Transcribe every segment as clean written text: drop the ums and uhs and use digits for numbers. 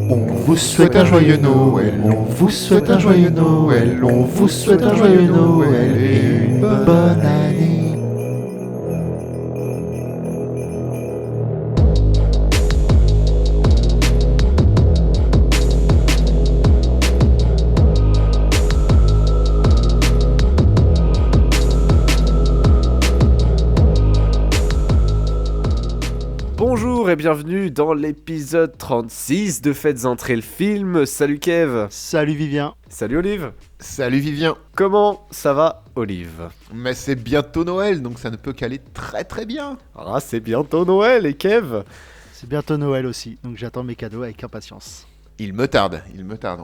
On vous souhaite un joyeux Noël, on vous souhaite un joyeux Noël, on vous souhaite un joyeux Noël et une bonne année. Bonjour et bienvenue dans l'épisode 36 de Faites entrer le film. Salut Kev. Salut Vivien. Salut Olive. Salut Vivien. Comment ça va Olive? Mais c'est bientôt Noël, donc ça ne peut qu'aller très très bien. Ah, c'est bientôt Noël et Kev? C'est bientôt Noël aussi, donc j'attends mes cadeaux avec impatience. Il me tarde.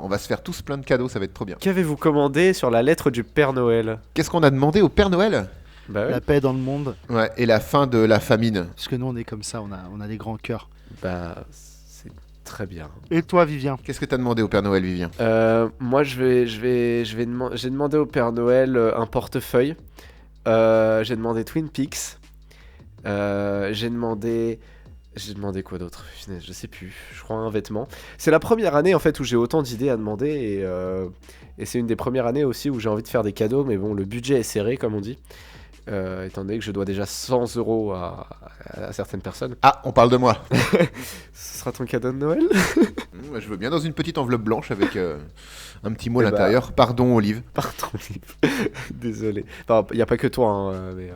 On va se faire tous plein de cadeaux, ça va être trop bien. Qu'avez-vous commandé sur la lettre du Père Noël? Qu'est-ce qu'on a demandé au Père Noël? Bah ouais. La paix dans le monde, Ouais, et la fin de la famine. parce que nous on est comme ça, on a des grands cœurs. Bah c'est très bien. Et toi Vivien? Qu'est-ce que t'as demandé au Père Noël, Vivien? Moi j'ai demandé au Père Noël un portefeuille. J'ai demandé Twin Peaks. J'ai demandé quoi d'autre? Punaise, je sais plus. Je crois un vêtement. C'est la première année en fait où j'ai autant d'idées à demander et c'est une des premières années aussi où j'ai envie de faire des cadeaux, mais bon, le budget est serré comme on dit. Étant donné que je dois déjà 100 euros à certaines personnes. Ah, on parle de moi. Ce sera ton cadeau de Noël? Je veux bien dans une petite enveloppe blanche avec un petit mot à Eh bah. l'intérieur. Pardon, Olive. Pardon, Olive. Désolé. Enfin, il n'y a pas que toi, hein, mais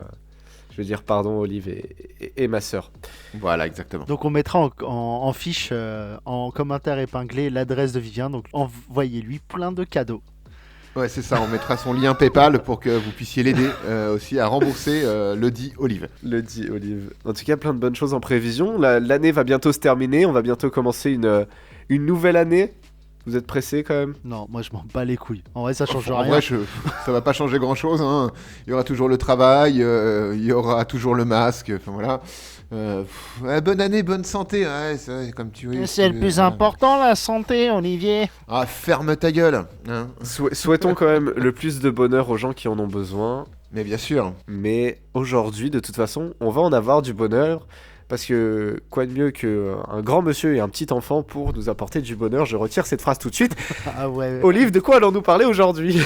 je veux dire pardon, Olive et ma sœur. Voilà, exactement. Donc on mettra en fiche, en commentaire épinglé, l'adresse de Vivien, donc envoyez-lui plein de cadeaux. Ouais, c'est ça, on mettra son lien PayPal pour que vous puissiez l'aider aussi à rembourser le dit Olive. Le dit Olive. En tout cas, plein de bonnes choses en prévision. L'année va bientôt se terminer. On va bientôt commencer une nouvelle année. Vous êtes pressés quand même? Non, moi je m'en bats les couilles. En vrai ça change En rien. vrai, ça va pas changer grand chose. Hein. Il y aura toujours le travail, il y aura toujours le masque. Enfin voilà. Ouais, bonne année, bonne santé. Ouais, c'est vrai, comme tu veux. C'est le plus important, la santé, Olivier. Ah, ferme ta gueule. Hein. Souhaitons quand même le plus de bonheur aux gens qui en ont besoin. Mais bien sûr. Mais aujourd'hui, de toute façon, on va en avoir du bonheur. Parce que quoi de mieux qu'un grand monsieur et un petit enfant pour nous apporter du bonheur? Je retire cette phrase tout de suite. Ah ouais. Olive, de quoi allons-nous parler aujourd'hui?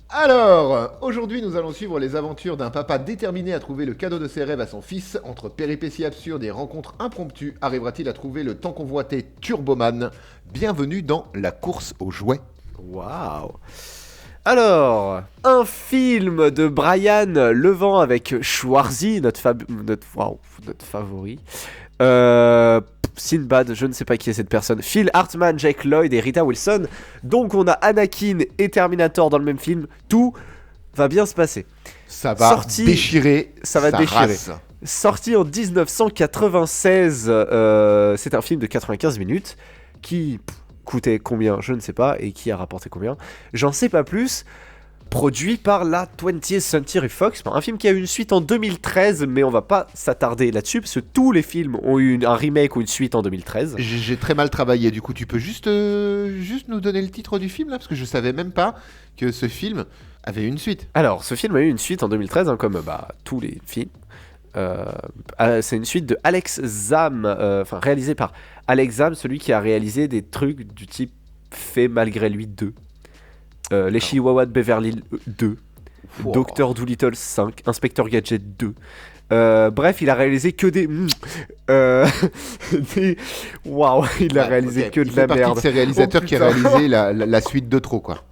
Alors, aujourd'hui, nous allons suivre les aventures d'un papa déterminé à trouver le cadeau de ses rêves à son fils. Entre péripéties absurdes et rencontres impromptues, arrivera-t-il à trouver le tant convoité Turboman? Bienvenue dans la course aux jouets. Waouh! Alors, un film de Brian Levent avec Schwarzy, notre favori. Sinbad, je ne sais pas qui est cette personne. Phil Hartman, Jake Lloyd et Rita Wilson. Donc on a Anakin et Terminator dans le même film. Tout va bien se passer. Ça va déchirer. Ça va sa déchirer. race. Sorti en 1996, c'est un film de 95 minutes qui coûtait combien, je ne sais pas, et qui a rapporté combien, j'en sais pas plus. Produit par la 20th Century Fox, un film qui a eu une suite en 2013, mais on va pas s'attarder là-dessus, parce que tous les films ont eu un remake ou une suite en 2013. J'ai très mal travaillé, du coup tu peux juste nous donner le titre du film là, parce que je savais même pas que ce film avait une suite. Alors, ce film a eu une suite en 2013, hein, comme tous les films. C'est une suite de Alex Zam, réalisé par Alex Zam, celui qui a réalisé des trucs du type Fait malgré lui 2, Les Chihuahuas de Beverly Hills 2, Wow. Docteur Dolittle 5, Inspecteur Gadget 2. Bref, il a réalisé que des... Waouh, il a réalisé Ok, que de il la fait partie merde. de ces réalisateurs Oh, qui a putain. réalisé la suite de trop quoi.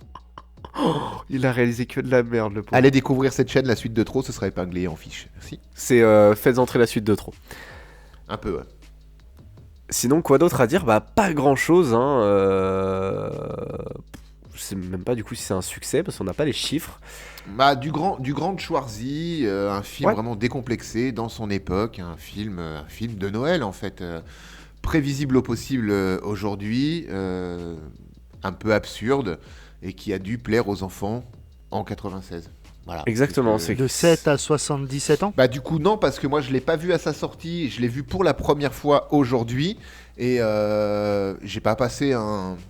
Il a réalisé que de la merde, le pauvre. Allez découvrir cette chaîne, la suite de trop, ce sera épinglé en fiche. Merci. C'est faites entrer la suite de trop. Un peu, ouais. Sinon, quoi d'autre à dire? Bah, pas grand chose, hein. Je sais même pas du coup si c'est un succès parce qu'on n'a pas les chiffres. Bah, du grand Schwarzy, un film Ouais. vraiment décomplexé dans son époque, un film de Noël en fait, prévisible au possible aujourd'hui, un peu absurde et qui a dû plaire aux enfants en 96. Voilà. Exactement, Parce que- c'est De 7 à 77 ans. Bah du coup non, parce que moi je l'ai pas vu à sa sortie, je l'ai vu pour la première fois aujourd'hui et j'ai pas passé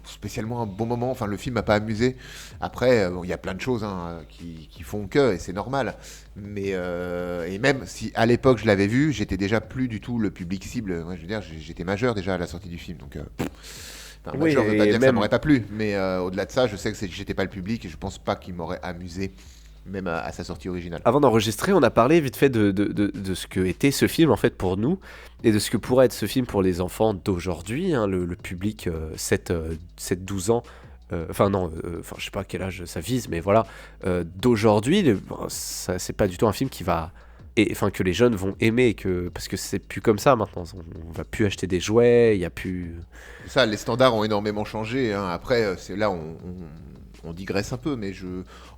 spécialement un bon moment, enfin le film m'a pas amusé. Après il y a plein de choses hein, qui font que et c'est normal, mais et même si à l'époque je l'avais vu, j'étais déjà plus du tout le public cible. Moi, je veux dire, j'étais majeur déjà à la sortie du film, donc Enfin, Oui, Major veut pas et dire que ça même- m'aurait pas plu, mais au-delà de ça, je sais que j'étais pas le public et je pense pas qu'il m'aurait amusé, même à sa sortie originale. Avant d'enregistrer, on a parlé vite fait de ce que était ce film en fait pour nous et de ce que pourrait être ce film pour les enfants d'aujourd'hui, hein, le public 7-12 ans. Enfin non, je sais pas quel âge ça vise, mais voilà, d'aujourd'hui, c'est pas du tout un film qui va, enfin que les jeunes vont aimer, parce que c'est plus comme ça maintenant. On va plus acheter des jouets, il y a plus. Ça, les standards ont énormément changé, hein. Après, c'est là on digresse un peu, mais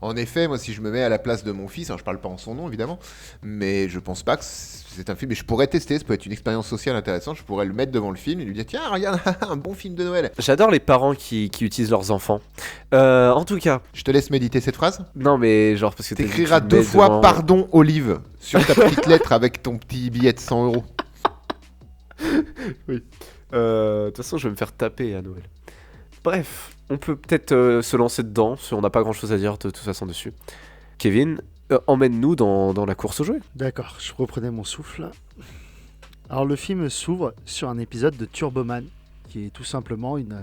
en effet, moi, si je me mets à la place de mon fils, alors je parle pas en son nom évidemment, mais je pense pas que c'est un film. Et je pourrais tester, ça peut être une expérience sociale intéressante. Je pourrais le mettre devant le film et lui dire tiens, regarde, un bon film de Noël. J'adore les parents qui utilisent leurs enfants. En tout cas, Je te laisse méditer cette phrase. non mais genre parce que t'as dit que tu T'écriras le 2 mets fois devant- pardon Olive sur ta petite lettre avec ton petit billet de 100 euros. De toute façon, je vais me faire taper à Noël. Bref, on peut peut-être se lancer dedans, si on n'a pas grand-chose à dire de toute façon dessus. Kevin, emmène-nous dans la course aux jouets. D'accord, je reprenais mon souffle. Alors le film s'ouvre sur un épisode de Turboman, qui est tout simplement une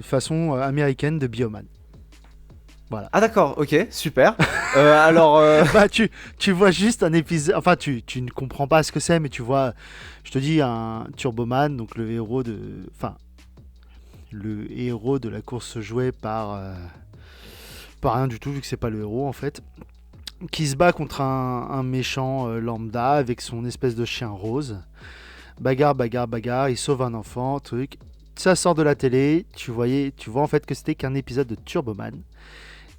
façon américaine de Bioman. Voilà. Ah d'accord, ok, super. Alors, Bah tu vois juste un épisode, enfin tu ne comprends pas ce que c'est, mais tu vois, je te dis un Turboman, donc le héros de la course jouée par rien du tout, vu que c'est pas le héros en fait, qui se bat contre un méchant lambda avec son espèce de chien rose. Bagarre, il sauve un enfant, truc. Ça sort de la télé, tu vois en fait que c'était qu'un épisode de Turboman.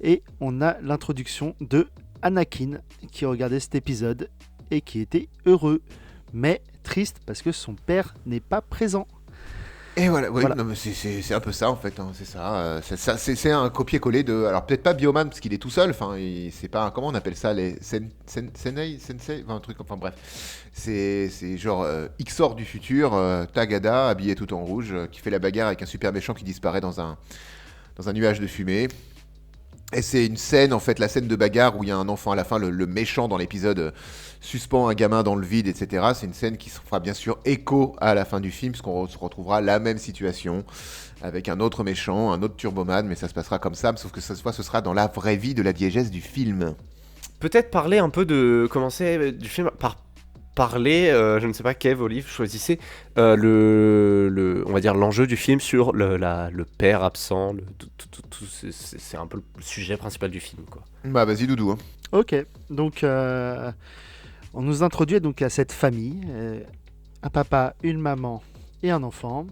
Et on a l'introduction de Anakin qui regardait cet épisode et qui était heureux, mais triste parce que son père n'est pas présent. Et voilà, oui, Voilà. non, mais c'est un peu ça en fait, hein, c'est ça. C'est un copier-coller de. Alors peut-être pas Bioman parce qu'il est tout seul, enfin, c'est pas. Comment on appelle ça, les Sensei, enfin, un truc, enfin bref. C'est genre Xor du futur, Tagada, habillé tout en rouge, qui fait la bagarre avec un super méchant qui disparaît dans un nuage de fumée. Et c'est une scène, en fait, la scène de bagarre où il y a un enfant à la fin, le méchant dans l'épisode suspend un gamin dans le vide, etc. C'est une scène qui se fera bien sûr écho à la fin du film, puisqu'on se retrouvera la même situation avec un autre méchant, un autre Turboman, mais ça se passera comme ça, sauf que cette fois ce sera dans la vraie vie de la diégèse du film. peut-être parler un peu de commencer du film par parler, je ne sais pas, Kev, Olive, choisissez on va dire l'enjeu du film sur le père absent, c'est un peu le sujet principal du film, quoi. Bah vas-y Doudou. Hein. Ok, donc on nous introduit donc à cette famille, un papa, une maman et un enfant.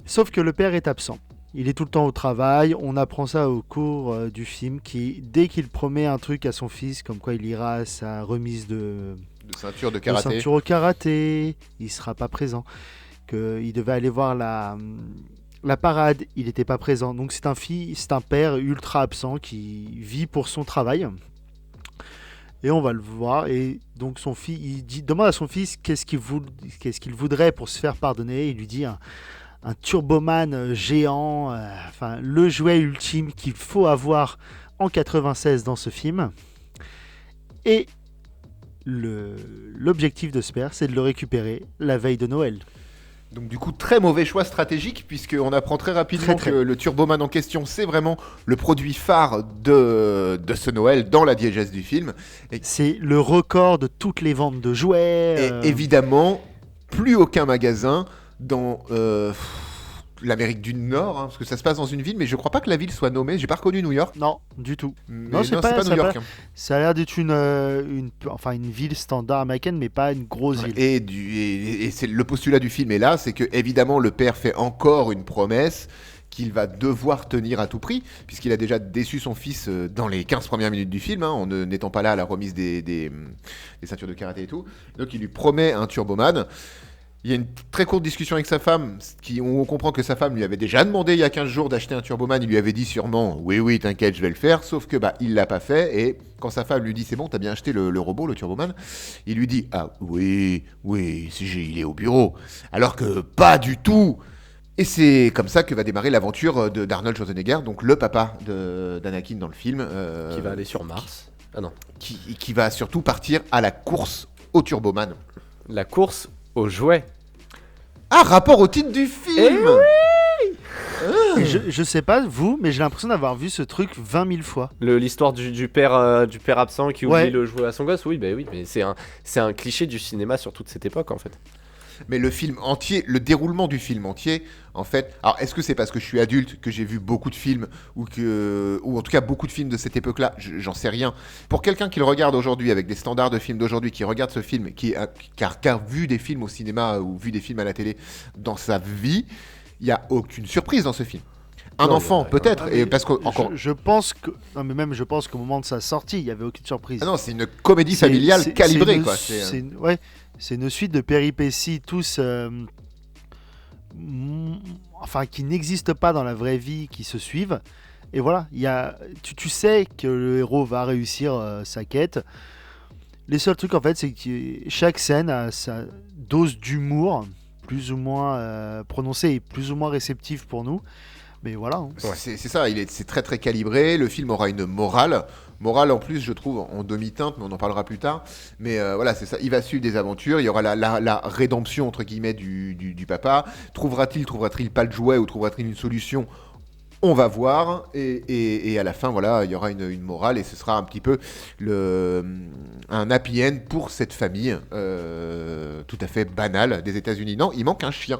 Sauf que le père est absent. Il est tout le temps au travail. On apprend ça au cours du film qui, dès qu'il promet un truc à son fils, comme quoi il ira à sa remise de De ceinture de de karaté. ceinture au karaté, il sera pas présent. Il devait aller voir la parade, il n'était pas présent. Donc c'est un père ultra absent qui vit pour son travail. Et on va le voir. Et donc son fils, demande à son fils qu'est-ce qu'il voudrait pour se faire pardonner. Il lui dit un Turboman géant, enfin le jouet ultime qu'il faut avoir en 96 dans ce film. Et l'objectif de ce père, c'est de le récupérer la veille de Noël. Donc du coup, très mauvais choix stratégique, puisqu'on apprend très rapidement Très. que le Turboman en question, c'est vraiment le produit phare de ce Noël dans la diégèse du film. C'est le record de toutes les ventes de jouets. Et évidemment, plus aucun magasin dans l'Amérique du Nord, hein, parce que ça se passe dans une ville, mais je crois pas que la ville soit nommée. J'ai pas reconnu New York. Non, du tout. Mais Non, c'est pas- New York. Hein. Ça a l'air d'être une ville standard américaine, mais pas une grosse ville. Et c'est le postulat du film est là, c'est que évidemment le père fait encore une promesse qu'il va devoir tenir à tout prix, puisqu'il a déjà déçu son fils dans les 15 premières minutes du film, hein, en n'étant pas là à la remise des ceintures de karaté et tout. Donc il lui promet un Turboman. Il y a une très courte discussion avec sa femme, où on comprend que sa femme lui avait déjà demandé il y a 15 jours d'acheter un Turboman. Il lui avait dit sûrement « Oui, t'inquiète, je vais le faire », sauf que il l'a pas fait. Et quand sa femme lui dit « C'est bon, t'as bien acheté le robot, le Turboman », il lui dit « Ah oui, il est au bureau », alors que pas du tout. Et c'est comme ça que va démarrer l'aventure d'Arnold Schwarzenegger, donc le papa d'Anakin dans le film. Qui va aller sur Mars. Ah non. Qui va surtout partir à la course au Turboman. La course aux jouets. Ah, rapport au titre du film. Et je sais pas vous, mais j'ai l'impression d'avoir vu ce truc 20 000 fois. L'histoire du père absent qui oublie Ouais. le jouet à son gosse, oui, mais c'est un cliché du cinéma sur toute cette époque en fait. Mais le film entier, le déroulement du film entier, en fait. Alors, est-ce que c'est parce que je suis adulte que j'ai vu beaucoup de films ou en tout cas beaucoup de films de cette époque-là, j'en sais rien. Pour quelqu'un qui le regarde aujourd'hui avec des standards de films d'aujourd'hui, qui regarde ce film, qui a vu des films au cinéma ou vu des films à la télé dans sa vie, il y a aucune surprise dans ce film. Un Non, enfant il y a rien. peut-être, et parce que encore. Je pense que. Non, mais même je pense qu'au moment de sa sortie, il y avait aucune surprise. Ah non, c'est une comédie familiale calibrée, quoi. C'est une suite de péripéties, tous. Enfin, qui n'existent pas dans la vraie vie, qui se suivent. Et voilà, tu sais que le héros va réussir sa quête. Les seuls trucs, en fait, c'est que chaque scène a sa dose d'humour, plus ou moins prononcée et plus ou moins réceptive pour nous. Mais voilà. Hein. C'est ça, c'est très très calibré. Le film aura une morale. Morale en plus, je trouve, en demi-teinte, mais on en parlera plus tard. Mais voilà, c'est ça. Il va suivre des aventures. Il y aura la rédemption, entre guillemets, du papa. Trouvera-t-il pas le jouet ou trouvera-t-il une solution ? On va voir. Et à la fin, voilà, il y aura une morale et ce sera un petit peu un happy end pour cette famille tout à fait banale des États-Unis. Non, il manque un chien.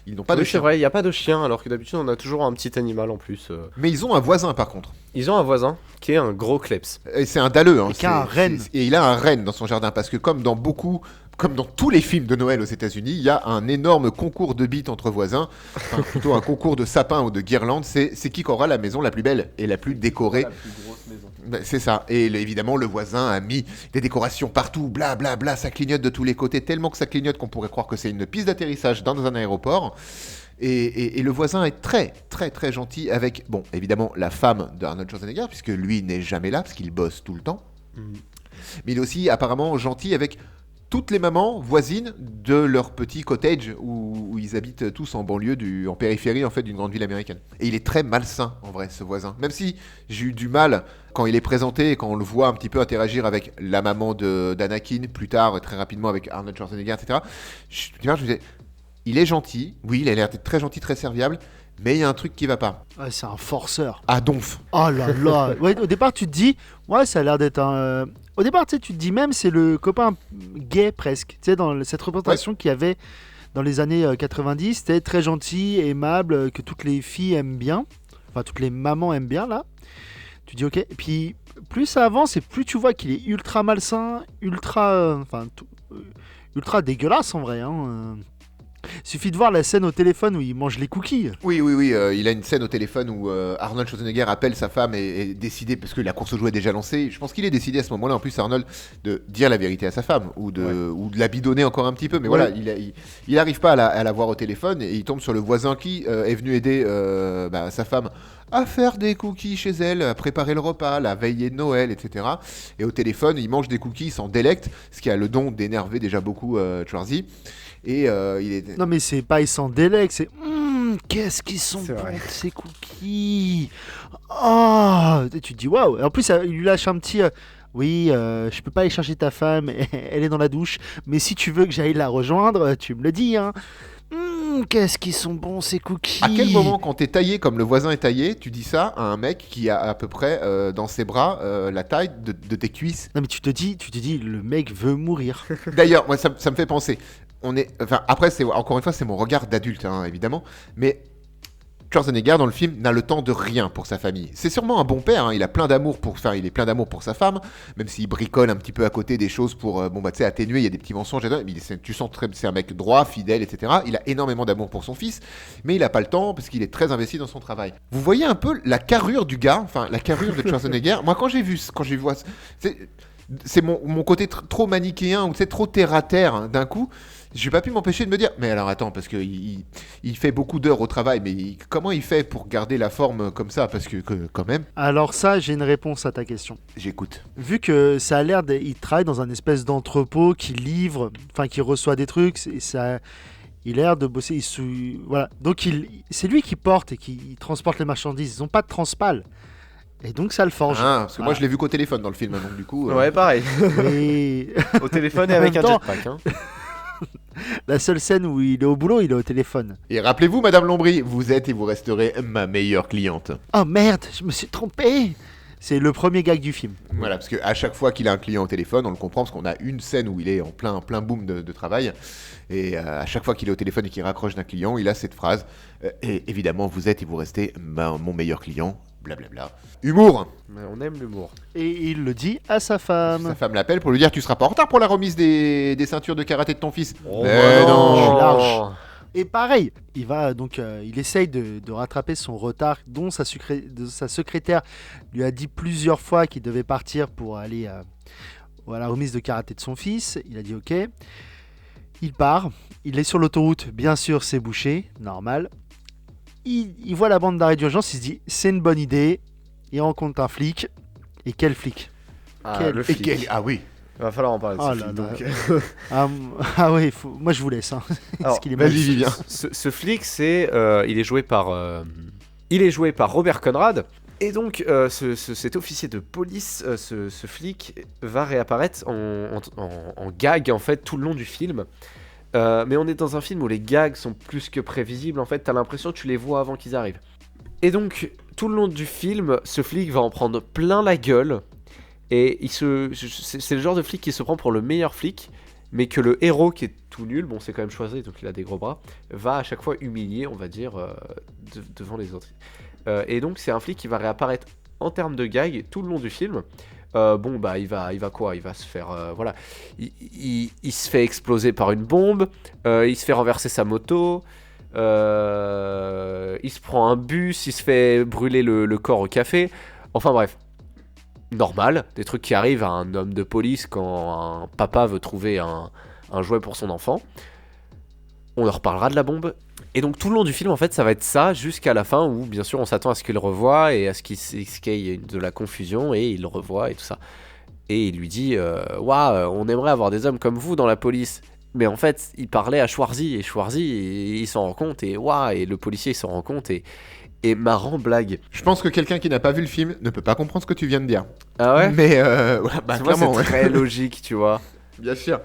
Ils n'ont pas de Oui, c'est chien. vrai, il n'y a pas de chien, alors que d'habitude on a toujours un petit animal en plus. Mais ils ont un voisin par contre. Ils ont un voisin qui est un gros kleps. Et c'est un dalleux. Hein. Et qui a un renne. Et il a un renne dans son jardin. Parce que comme dans tous les films de Noël aux États-Unis, il y a un énorme concours de bites entre voisins. Enfin, plutôt un concours de sapins ou de guirlandes. C'est qui aura la maison la plus belle et la plus décorée. La plus grosse maison. Ben, c'est ça. Et évidemment, le voisin a mis des décorations partout. Bla bla bla. Ça clignote de tous les côtés. Tellement que ça clignote qu'on pourrait croire que c'est une piste d'atterrissage dans un aéroport. Et le voisin est très très très gentil avec, bon, évidemment, la femme d'Arnold Schwarzenegger, puisque lui n'est jamais là, parce qu'il bosse tout le temps. Mais il est aussi apparemment gentil avec toutes les mamans voisines de leur petit cottage où ils habitent tous en banlieue, en périphérie en fait d'une grande ville américaine. Et il est très malsain en vrai, ce voisin. Même si j'ai eu du mal quand il est présenté et quand on le voit un petit peu interagir avec la maman d'Anakin, plus tard très rapidement avec Arnold Schwarzenegger, etc. Je me disais, il est gentil, oui, il a l'air d'être très gentil, très serviable, mais il y a un truc qui va pas. Ouais, c'est un forceur. Ah, donf. Oh là là. Ouais, au départ, tu te dis, ouais, ça a l'air d'être un. Au départ, tu sais, tu te dis même, c'est le copain gay presque. Tu sais, dans cette représentation qu'il y avait dans les années 90, c'était très gentil, aimable, que toutes les filles aiment bien. Enfin, toutes les mamans aiment bien, là. Tu dis, ok. Et puis, plus ça avance et plus tu vois qu'il est ultra malsain, ultra dégueulasse en vrai. Hein. Suffit de voir la scène au téléphone où il mange les cookies. Oui, il a une scène au téléphone où Arnold Schwarzenegger appelle sa femme et décidé, parce que la course au jouet est déjà lancée, je pense qu'il est décidé à ce moment-là, en plus Arnold, de dire la vérité à sa femme, ou de la bidonner encore un petit peu, mais voilà, il n'arrive pas à la voir au téléphone, et il tombe sur le voisin qui est venu aider sa femme à faire des cookies chez elle, à préparer le repas, la veillée de Noël, etc. Et au téléphone, il mange des cookies, il s'en délecte, ce qui a le don d'énerver déjà beaucoup Schwarzy. Et il est... Non mais c'est pas ils s'en délectent, c'est qu'est-ce qu'ils sont C'est bons vrai. ces cookies. Oh, et tu te dis waouh. En plus il lui lâche un petit oui, je peux pas aller chercher ta femme, elle est dans la douche, mais si tu veux que j'aille la rejoindre, tu me le dis hein. Qu'est-ce qu'ils sont bons ces cookies. À quel moment, quand t'es taillé comme le voisin est taillé, tu dis ça à un mec qui a à peu près dans ses bras la taille de tes cuisses? Non mais tu te dis le mec veut mourir. D'ailleurs, moi ça me fait penser. Après, encore une fois, c'est mon regard d'adulte, hein, évidemment, mais Schwarzenegger dans le film n'a le temps de rien pour sa famille. C'est sûrement un bon père, hein, il est plein d'amour pour sa femme, même s'il bricole un petit peu à côté des choses pour atténuer, il y a des petits mensonges, mais tu sens c'est un mec droit, fidèle, etc. Il a énormément d'amour pour son fils, mais il n'a pas le temps parce qu'il est très investi dans son travail. Vous voyez un peu la carrure du gars, enfin la carrure de Schwarzenegger. Moi quand j'ai vu c'est mon côté trop manichéen ou trop terre à terre hein, d'un coup. J'ai pas pu m'empêcher de me dire, mais alors attends, parce que il fait beaucoup d'heures au travail, mais comment il fait pour garder la forme comme ça? Parce que quand même, Alors ça, j'ai une réponse à ta question. j'écoute. Vu que ça a l'air il travaille dans un espèce d'entrepôt qui livre, enfin qui reçoit des trucs, et ça, il a l'air de bosser. Voilà. Donc c'est lui qui porte et qui transporte les marchandises. Ils n'ont pas de transpal. Et donc ça le forge. Ah, parce que moi je l'ai vu qu'au téléphone dans le film, donc du coup. Ouais, pareil. Et... Au téléphone et En avec même un temps- jetpack. Hein. La seule scène où il est au boulot, il est au téléphone. Et rappelez-vous, Madame Lombry, vous êtes et vous resterez ma meilleure cliente. Oh merde, je me suis trompé. C'est le premier gag du film. Voilà, parce qu'à chaque fois qu'il a un client au téléphone, on le comprend, parce qu'on a une scène où il est en plein boom de travail, et à chaque fois qu'il est au téléphone et qu'il raccroche d'un client, il a cette phrase, et évidemment, vous êtes et vous restez mon meilleur client, blablabla. Humour. Mais on aime l'humour. Et il le dit à sa femme. Sa femme l'appelle pour lui dire, tu seras pas en retard pour la remise des ceintures de karaté de ton fils. Oh, Mais bah non. je suis large. Et pareil, il va donc, il essaye de rattraper son retard, dont sa secrétaire lui a dit plusieurs fois qu'il devait partir pour aller à la remise de karaté de son fils. Il a dit OK. Il part, il est sur l'autoroute, bien sûr c'est bouché, normal. Il voit la bande d'arrêt d'urgence, il se dit c'est une bonne idée. Il rencontre un flic. Et quel flic? Ah, le Et flic. Ah oui. Il va falloir en parler de Oh ce là flic. là. Donc. Ah ouais, moi je vous laisse. Hein. Alors, Parce qu'il est vas-y, magnifique. Vivien. Ce flic, il est joué par Robert Conrad. Et donc, cet officier de police, ce flic, va réapparaître en gag, en fait, tout le long du film. Mais on est dans un film où les gags sont plus que prévisibles. En fait, t'as l'impression que tu les vois avant qu'ils arrivent. Et donc, tout le long du film, ce flic va en prendre plein la gueule. Et c'est le genre de flic qui se prend pour le meilleur flic, mais que le héros, qui est tout nul, bon c'est quand même choisi, donc il a des gros bras, va à chaque fois humilier, on va dire, devant les autres. Et donc c'est un flic qui va réapparaître en termes de gag tout le long du film. Il va quoi? Il va se faire, voilà, il se fait exploser par une bombe, il se fait renverser sa moto, il se prend un bus, il se fait brûler le corps au café, enfin bref. Normal, des trucs qui arrivent à un homme de police quand un papa veut trouver un jouet pour son enfant. On leur reparlera de la bombe. Et donc tout le long du film, en fait, ça va être ça jusqu'à la fin où, bien sûr, on s'attend à ce qu'il le revoie et à ce qu'il y ait de la confusion et il le revoit et tout ça. Et il lui dit Waouh, on aimerait avoir des hommes comme vous dans la police. Mais en fait, il parlait à Schwarzy et Schwarzy, il s'en rend compte et waouh, et le policier il s'en rend compte et marrant blague. Je pense que quelqu'un qui n'a pas vu le film ne peut pas comprendre ce que tu viens de dire. Ah ouais? Mais voilà, Moi, clairement, c'est ouais. très logique, tu vois. Bien sûr.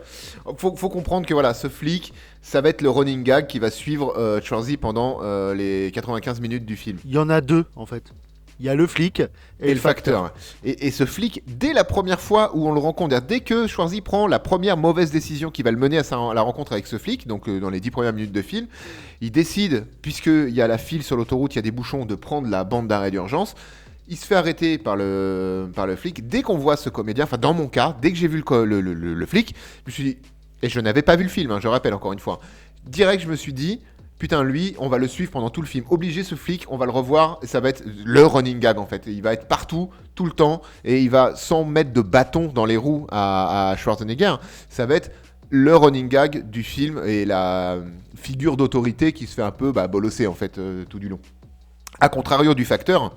Faut comprendre que voilà, ce flic, ça va être le running gag qui va suivre Schwarzy pendant les 95 minutes du film. Il y en a deux en fait. Il y a le flic Et le facteur. Et ce flic, dès la première fois où on le rencontre, dès que Schwarzy prend la première mauvaise décision qui va le mener à la rencontre avec ce flic, donc dans les 10 premières minutes de film, il décide, puisqu'il y a la file sur l'autoroute, il y a des bouchons, de prendre la bande d'arrêt d'urgence. Il se fait arrêter par le flic. Dès qu'on voit ce comédien, enfin dans mon cas, dès que j'ai vu le flic, je me suis dit, et je n'avais pas vu le film, hein, je rappelle encore une fois, direct je me suis dit, putain lui, on va le suivre pendant tout le film. Obligé ce flic, on va le revoir, et ça va être le running gag en fait. Il va être partout, tout le temps, et il va, sans mettre de bâton dans les roues à Schwarzenegger, ça va être le running gag du film et la figure d'autorité qui se fait un peu bolosser en fait tout du long. A contrario du facteur,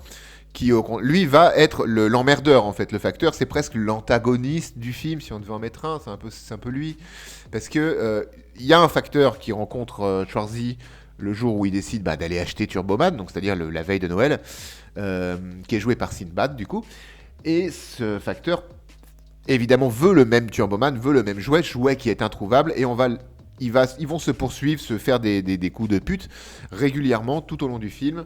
qui lui va être l'emmerdeur en fait. Le facteur, c'est presque l'antagoniste du film, si on devait en mettre un, c'est un peu lui. Parce que il y a un facteur qui rencontre Schwarzy le jour où il décide d'aller acheter Turboman, donc c'est-à-dire la veille de Noël, qui est joué par Sinbad du coup. Et ce facteur, évidemment, veut le même Turboman, veut le même jouet qui est introuvable, et ils vont se poursuivre, se faire des coups de pute régulièrement tout au long du film,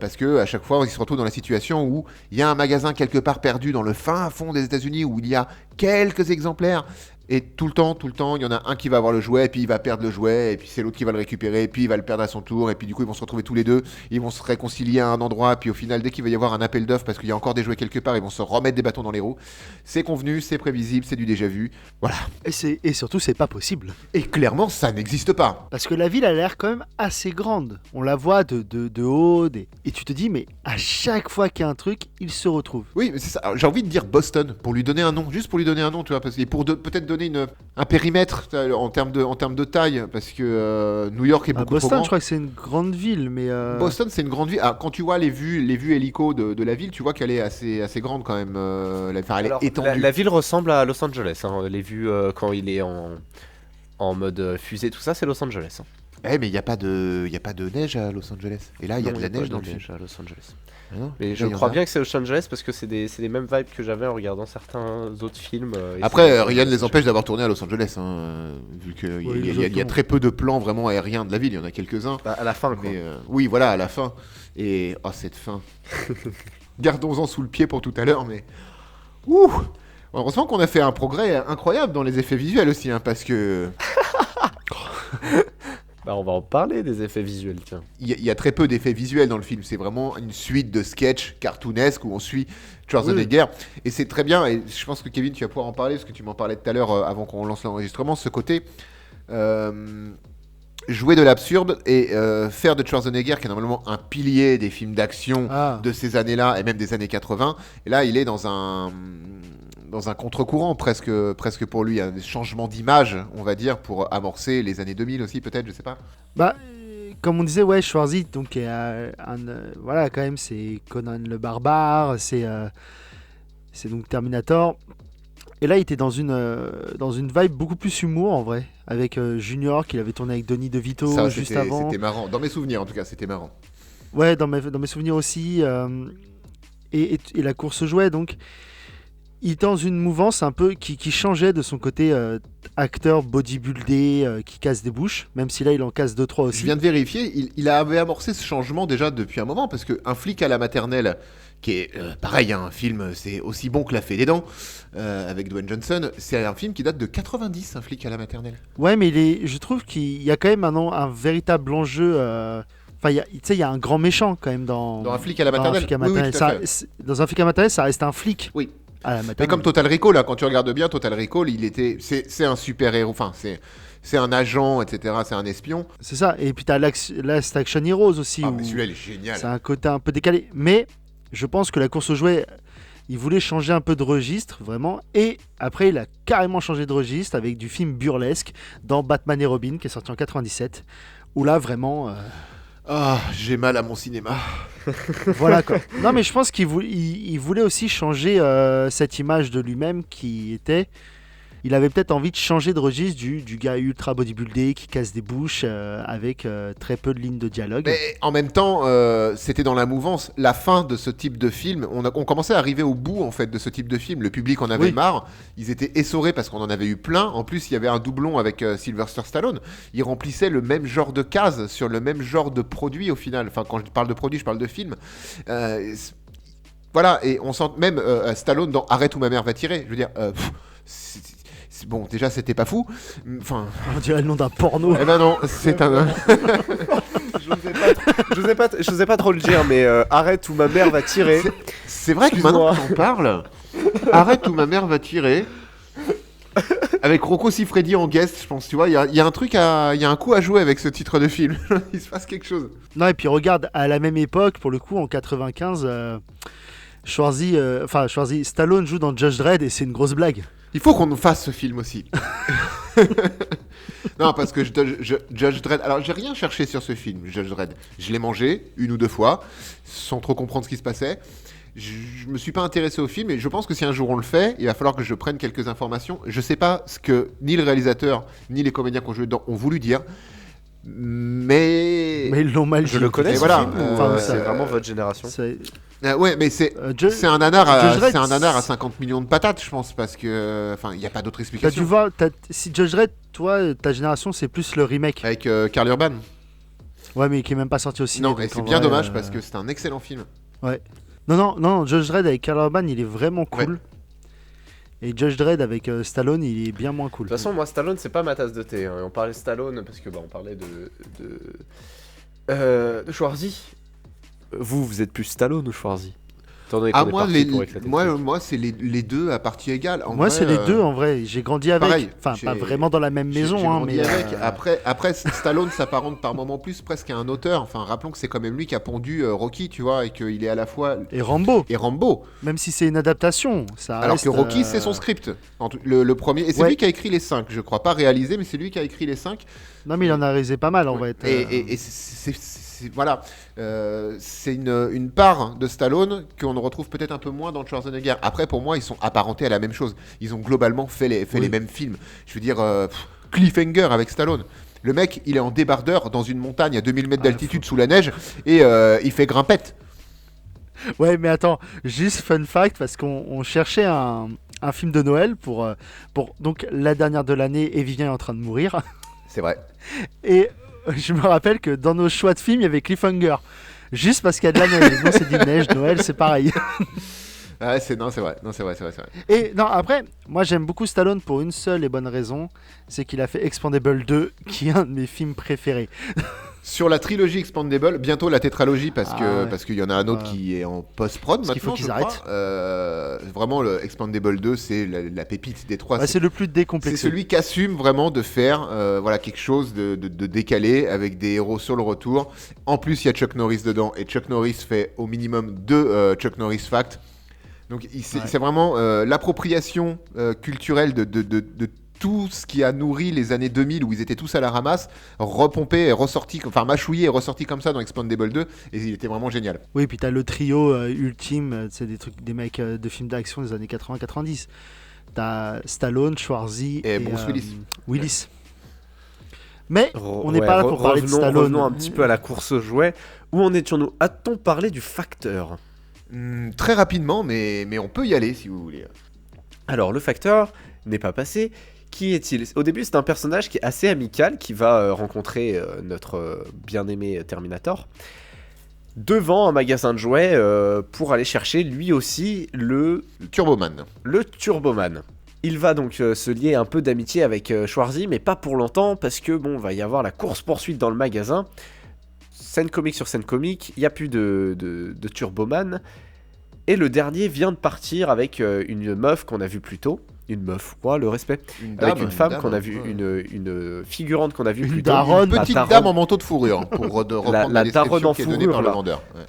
parce que à chaque fois ils se retrouvent dans la situation où il y a un magasin quelque part perdu dans le fin fond des États-Unis où il y a quelques exemplaires. Et tout le temps, il y en a un qui va avoir le jouet, et puis il va perdre le jouet, et puis c'est l'autre qui va le récupérer, et puis il va le perdre à son tour, et puis du coup ils vont se retrouver tous les deux, ils vont se réconcilier à un endroit, puis au final, dès qu'il va y avoir un appel d'offres, parce qu'il y a encore des jouets quelque part, ils vont se remettre des bâtons dans les roues. C'est convenu, c'est prévisible, c'est du déjà vu. Voilà. Et surtout, c'est pas possible. Et clairement, ça n'existe pas. Parce que la ville a l'air quand même assez grande. On la voit de haut, et tu te dis, mais à chaque fois qu'il y a un truc, il se retrouve. Oui, mais c'est ça. Alors, j'ai envie de dire Boston, pour lui donner un nom, juste pour lui donner un nom, tu vois, parce que pour peut-être donner un périmètre en termes de taille, parce que New York est beaucoup trop Boston, grand. je crois que c'est une grande ville, mais... Boston, c'est une grande ville. Ah, quand tu vois les vues hélico de la ville, tu vois qu'elle est assez grande quand même. Elle est étendue. La ville ressemble à Los Angeles, hein. Les vues quand il est en mode fusée, tout ça, c'est Los Angeles. Hein. Eh, mais il y a pas de neige à Los Angeles. Et là, il y a Non, de la pas neige dans le film. neige à Los Angeles. Ah non, Mais là, je il y en crois a. bien que c'est Los Angeles parce que c'est les mêmes vibes que j'avais en regardant certains autres films. Et Après, c'est- rien ne les empêche d'avoir tourné à Los Angeles, hein, vu qu'il Oui, y a exactement. très peu de plans vraiment aériens de la ville. Il y en a quelques-uns. Bah, à la fin, quoi. Mais oui, voilà, à la fin. Et oh, cette fin. Gardons-en sous le pied pour tout à l'heure, mais. Ouh! Heureusement qu'on a fait un progrès incroyable dans les effets visuels aussi, hein, parce que Bah, on va en parler des effets visuels, tiens. il y a très peu d'effets visuels dans le film. C'est vraiment une suite de sketchs cartoonesques où on suit Schwarzenegger. Et c'est très bien. Et je pense que Kevin, tu vas pouvoir en parler parce que tu m'en parlais tout à l'heure avant qu'on lance l'enregistrement. Ce côté. Jouer de l'absurde et faire de Schwarzenegger, qui est normalement un pilier des films d'action de ces années-là et même des années 80, et là il est dans un contre-courant presque pour lui, des changements d'image, on va dire, pour amorcer les années 2000 aussi peut-être, je sais pas. Bah, comme on disait, ouais, Schwarzy, donc voilà, quand même, c'est Conan le barbare, c'est donc Terminator. Et là, il était dans une vibe beaucoup plus humour en vrai, avec Junior qu'il avait tourné avec Donnie DeVito Ça, juste avant. c'était marrant, dans mes souvenirs en tout cas, c'était marrant. Ouais, dans mes souvenirs aussi. Et la course aux jouets, donc, il était dans une mouvance un peu qui changeait de son côté acteur bodybuildé qui casse des bouches, même si là, il en casse 2-3 aussi. Je viens de vérifier, il avait amorcé ce changement déjà depuis un moment, parce qu'un flic à la maternelle, qui est pareil, hein, un film, c'est aussi bon que La Fée des Dents, avec Dwayne Johnson, c'est un film qui date de 90, un flic à la maternelle. Ouais, mais je trouve qu'il y a quand même un véritable enjeu. Enfin, il y a un grand méchant quand même dans Un flic à la dans un maternelle. flic à Oui, oui, maternelle. tout à Ça- fait. dans un flic à maternelle, ça reste un flic. Oui. À la Mais maternelle. comme Total Recall, là, quand tu regardes bien, Total Recall, c'est un super héros, enfin, c'est un agent, etc., c'est un espion. C'est ça. Et puis t'as Last Action Heroes aussi. Ah, où mais celui-là, il est génial. c'est un côté un peu décalé. Mais je pense que la course aux jouets, il voulait changer un peu de registre, vraiment. Et après, il a carrément changé de registre avec du film burlesque dans Batman et Robin, qui est sorti en 97. Où là, vraiment. Ah, j'ai mal à mon cinéma. Voilà quoi. Non, mais je pense il voulait aussi changer cette image de lui-même qui était. Il avait peut-être envie de changer de registre du gars ultra bodybuildé qui casse des bouches avec très peu de lignes de dialogue. Mais en même temps, c'était dans la mouvance. La fin de ce type de film, on commençait à arriver au bout en fait de ce type de film. Le public en avait marre. Ils étaient essorés parce qu'on en avait eu plein. En plus, il y avait un doublon avec Sylvester Stallone. Il remplissait le même genre de cases sur le même genre de produit au final. Enfin, quand je parle de produit, je parle de film. Voilà, et on sent même Stallone dans Arrête ou ma mère va tirer. Je veux dire, bon, déjà, c'était pas fou. Enfin. On dirait le nom d'un porno. Eh ben non, c'est un. Je n'osais pas trop le dire, mais arrête ou ma mère va tirer. C'est vrai que Excuse-moi. maintenant qu'on parle, Arrête ou ma mère va tirer. Avec Rocco Siffredi en guest, je pense, tu vois, il y a un truc il y a un coup à jouer avec ce titre de film. Il se passe quelque chose. Non, et puis regarde, à la même époque, pour le coup, en 95, Schwarzy, Stallone joue dans Judge Dredd et c'est une grosse blague. Il faut qu'on nous fasse ce film aussi. Non, parce que Judge Dredd. Alors, j'ai rien cherché sur ce film, Judge Dredd. Je l'ai mangé une ou deux fois, sans trop comprendre ce qui se passait. Je me suis pas intéressé au film et je pense que si un jour on le fait, il va falloir que je prenne quelques informations. Je sais pas ce que ni le réalisateur ni les comédiens qui ont joué dedans ont voulu dire, mais ils l'ont mal Je dit. le connais, Et ce voilà, film, ou enfin, c'est vraiment votre génération? C'est- ouais, mais c'est un nanar à 50 millions de patates, je pense, parce que enfin, il y a pas d'autre T'as dû explication. voir, si Judge Dredd, toi, ta génération, c'est plus le remake. Avec Karl Urban. Ouais, mais qui est même pas sorti au ciné. Non, donc et c'est en bien vrai, dommage parce que c'est un excellent film. Non, Judge Dredd avec Karl Urban, il est vraiment cool. Et Judge Dredd avec Stallone, il est bien moins cool. De toute façon, moi, Stallone, c'est pas ma tasse de thé. Hein. Et on parlait Stallone parce que on parlait de Schwarzy. Vous êtes plus Stallone ou Schwarzy? Étant donné qu'on est Moi, parti pour éclater le truc. moi c'est les deux à partie égale. En Moi, vrai, c'est les deux en vrai. J'ai grandi avec. pareil, Enfin, pas j'ai- vraiment dans la même j'ai maison, hein, grandi mais. avec. Après, Stallone s'apparente par moments plus presque à un auteur. Enfin, rappelons que c'est quand même lui qui a pondu Rocky, tu vois, et qu'il est à la fois Et Rambo, et Rambo. même si c'est une adaptation, ça Alors reste, que Rocky, c'est son script. Le premier, et c'est Ouais. lui qui a écrit les 5, je crois, pas réalisé, mais c'est lui qui a écrit les 5. Non, mais il en a réalisé pas mal en vrai. Et voilà, c'est une part de Stallone qu'on retrouve peut-être un peu moins dans Schwarzenegger. Après, pour moi, ils sont apparentés à la même chose. Ils ont globalement fait les mêmes films. Je veux dire, Cliffhanger avec Stallone. Le mec, il est en débardeur dans une montagne à 2000 mètres d'altitude sous la neige et il fait grimpette. Ouais, mais attends, juste fun fact, parce qu'on cherchait un film de Noël pour donc la dernière de l'année et Vivien est en train de mourir. C'est vrai. Et je me rappelle que dans nos choix de films, il y avait Cliffhanger. Juste parce qu'il y a de la neige. Nous, c'est dit neige, Noël, c'est pareil. Ah, c'est vrai. Et non, après, moi j'aime beaucoup Stallone pour une seule et bonne raison, c'est qu'il a fait Expandable 2, qui est un de mes films préférés. Sur la trilogie Expandable, bientôt la tétralogie parce ouais. parce qu'il y en a un autre qui est en post-prod Parce maintenant. qu'il faut qu'ils je arrêtent. crois. Vraiment, le Expandable 2, c'est la pépite des trois. Ouais, c'est le plus C'est décomplexé. celui qui assume vraiment de faire quelque chose de décalé avec des héros sur le retour. En plus, il y a Chuck Norris dedans et Chuck Norris fait au minimum 2 Chuck Norris facts. Donc c'est vraiment l'appropriation culturelle de tout ce qui a nourri les années 2000 où ils étaient tous à la ramasse, repompé et ressorti, enfin mâchouillé et ressorti comme ça dans Expandable 2 et il était vraiment génial. Oui, puis t'as le trio ultime, c'est des mecs de films d'action des années 80-90. T'as Stallone, Schwarzy Et Bruce Willis. Willis. Mais on n'est pas là pour parler de Stallone. Revenons un petit peu à la course aux jouets. Où en étions-nous? A-t-on parlé du facteur? Très rapidement, mais on peut y aller si vous voulez. Alors, le facteur n'est pas passé. Qui est-il? Au début, c'est un personnage qui est assez amical, qui va rencontrer notre bien-aimé Terminator devant un magasin de jouets pour aller chercher lui aussi le Turboman. Turboman. Il va donc se lier un peu d'amitié avec Schwarzy, mais pas pour longtemps, parce que bon, va y avoir la course-poursuite dans le magasin. Scène comique sur scène comique, il n'y a plus de Turboman. Et le dernier vient de partir avec une meuf qu'on a vue plus tôt. Une meuf, quoi, le respect. Avec une femme qu'on a vue, une figurante qu'on a vue plus tôt. daronne. Une petite dame en manteau de fourrure, pour reprendre la description daronne en qui est donnée fourrure, par le là. vendeur. Ouais.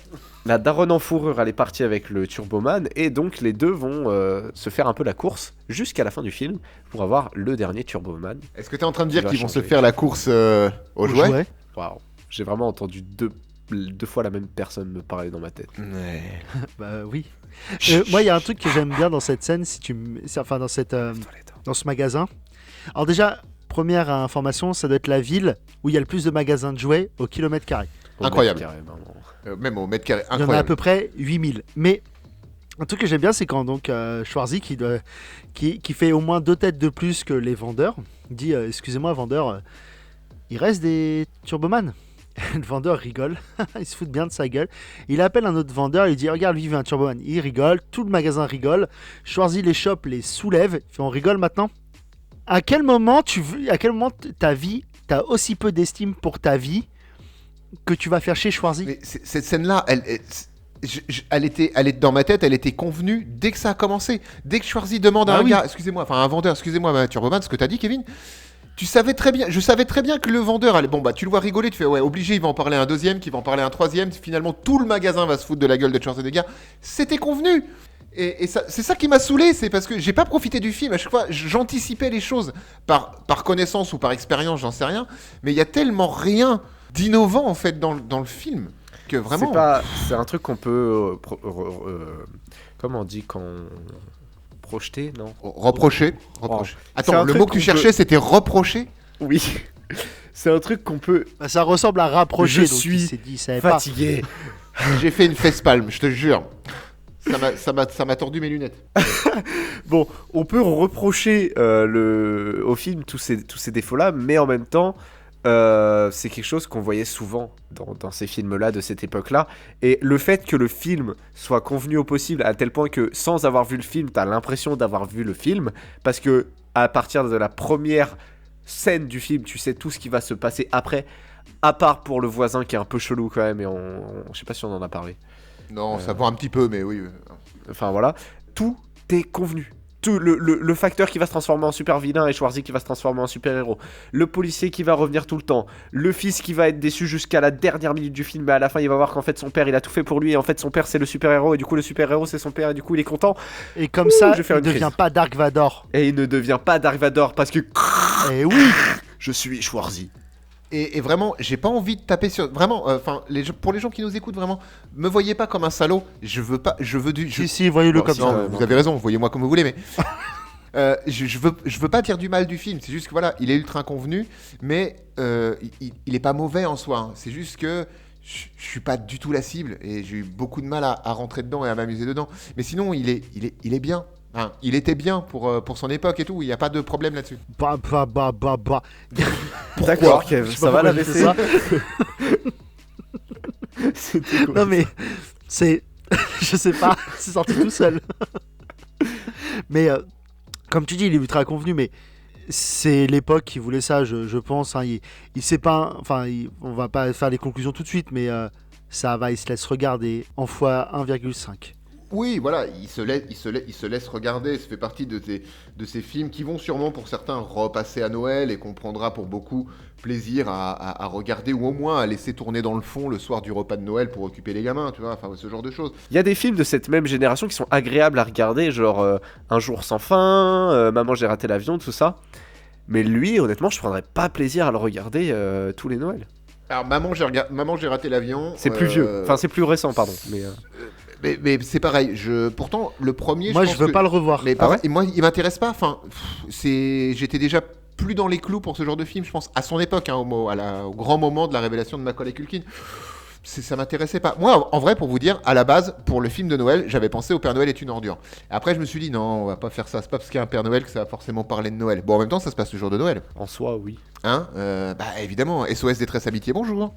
La daronne en fourrure, elle est partie avec le Turboman, et donc les deux vont se faire un peu la course jusqu'à la fin du film pour avoir le dernier Turboman. Est-ce que tu es en train de dire Il va qu'ils vont se changer. faire la course aux jouets? Waouh, j'ai vraiment entendu deux fois la même personne me parler dans ma tête. Ouais. Bah oui. Moi, il y a un truc que j'aime bien dans cette scène, enfin dans dans ce magasin. Alors déjà, première information, ça doit être la ville où il y a le plus de magasins de jouets au kilomètre carré. Incroyable. Mètre carré, vraiment. Même au mètre carré, Il y en a à incroyable. peu près 8000. Mais un truc que j'aime bien, c'est quand donc Schwarzy, qui fait au moins 2 têtes de plus que les vendeurs, dit excusez-moi vendeur, il reste des Turboman. Le vendeur rigole, il se fout bien de sa gueule. Il appelle un autre vendeur, il dit regarde, lui il veut un Turboman. Il rigole, tout le magasin rigole. Schwarzy les chope, les soulève. Il fait on rigole maintenant. À quel moment ta vie, t'as aussi peu d'estime pour ta vie que tu vas faire chez Schwarzy? Mais cette scène-là, elle était dans ma tête, elle était convenue dès que ça a commencé. Dès que Schwarzy demande à un gars, excusez-moi, enfin un vendeur, excusez-moi, Turboman, ce que t'as dit, Kevin. Je savais très bien que le vendeur allait. Bon, bah, tu le vois rigoler, tu fais ouais, obligé, il va en parler à un deuxième, qui va en parler à un troisième. Finalement, tout le magasin va se foutre de la gueule de Schwarzenegger. C'était convenu. Et c'est ça qui m'a saoulé, c'est parce que j'ai pas profité du film. À chaque fois, j'anticipais les choses par connaissance ou par expérience, j'en sais rien. Mais il y a tellement rien d'innovant en fait dans le film que vraiment. C'est un truc qu'on peut. Comment on dit quand. Projeter, non? Reprocher. C'est Attends, un le truc mot que tu qu'on cherchais, c'était reprocher. Oui. C'est un truc qu'on peut. Bah, ça ressemble à rapprocher. Je donc suis il s'est dit, il savait pas. Fatigué. J'ai fait une fesse-palme, je te jure. Ça m'a tordu mes lunettes. Bon, on peut reprocher au film tous ces défauts-là, mais en même temps, c'est quelque chose qu'on voyait souvent dans ces films-là de cette époque-là. Et le fait que le film soit convenu au possible à tel point que sans avoir vu le film, t'as l'impression d'avoir vu le film, parce que à partir de la première scène du film, tu sais tout ce qui va se passer après, à part pour le voisin qui est un peu chelou quand même, et je sais pas si on en a parlé. Non, ça va un petit peu, mais oui. Enfin voilà, tout est convenu. Tout le facteur qui va se transformer en super vilain et Schwarzy qui va se transformer en super héros, le policier qui va revenir tout le temps, le fils qui va être déçu jusqu'à la dernière minute du film, mais à la fin il va voir qu'en fait son père il a tout fait pour lui et en fait son père c'est le super héros et du coup le super héros c'est son père et du coup il est content. Et comme ça, je vais faire il une ne devient crise. pas Dark Vador. Et il ne devient pas Dark Vador parce que Et oui. je suis Schwarzy. Et vraiment, j'ai pas envie de taper sur. Vraiment, pour les gens qui nous écoutent, vraiment, me voyez pas comme un salaud. Je veux pas. Je veux du. Si, voyez-le Bon, comme si, ça. Non, vous avez raison, voyez-moi comme vous voulez, mais. Je veux pas dire du mal du film, c'est juste que voilà, il est ultra convenu, mais il est pas mauvais en soi, hein. C'est juste que je suis pas du tout la cible et j'ai eu beaucoup de mal à rentrer dedans et à m'amuser dedans. Mais sinon, il est bien. Hein, il était bien pour son époque et tout, il n'y a pas de problème là-dessus. Bah. D'accord, Kev, Je sais ça pas va la pourquoi j'ai fait WC. ça. C'était quoi? Non mais c'est, je sais pas, c'est sorti tout seul. Mais comme tu dis, il est ultra convenu, mais c'est l'époque qui voulait ça, je pense. Hein. Il sait pas, enfin, on va pas faire les conclusions tout de suite, mais ça va, il se laisse regarder en fois 1,5. Oui, voilà, il se laisse regarder. Ça fait partie de ces films qui vont sûrement pour certains repasser à Noël et qu'on prendra pour beaucoup plaisir à regarder ou au moins à laisser tourner dans le fond le soir du repas de Noël pour occuper les gamins, tu vois, enfin ce genre de choses. Il y a des films de cette même génération qui sont agréables à regarder, genre Un jour sans fin, Maman j'ai raté l'avion, tout ça. Mais lui, honnêtement, je prendrais pas plaisir à le regarder tous les Noëls. Alors Maman j'ai raté l'avion. C'est plus vieux, enfin c'est plus récent, pardon. Mais c'est pareil. Pourtant le premier. Moi, je veux pas le revoir. Mais Ah ouais moi, il m'intéresse pas. Enfin, j'étais déjà plus dans les clous pour ce genre de film, je pense, à son époque, hein, au grand moment de la révélation de Macaulay Culkin. Ça m'intéressait pas. Moi, en vrai, pour vous dire, à la base, pour le film de Noël, j'avais pensé au Père Noël est une ordure. Après, je me suis dit, non, on va pas faire ça. C'est pas parce qu'il y a un Père Noël que ça va forcément parler de Noël. Bon, en même temps, ça se passe le jour de Noël. En soi, oui. Hein bah, évidemment, SOS Détresse Amitié, bonjour.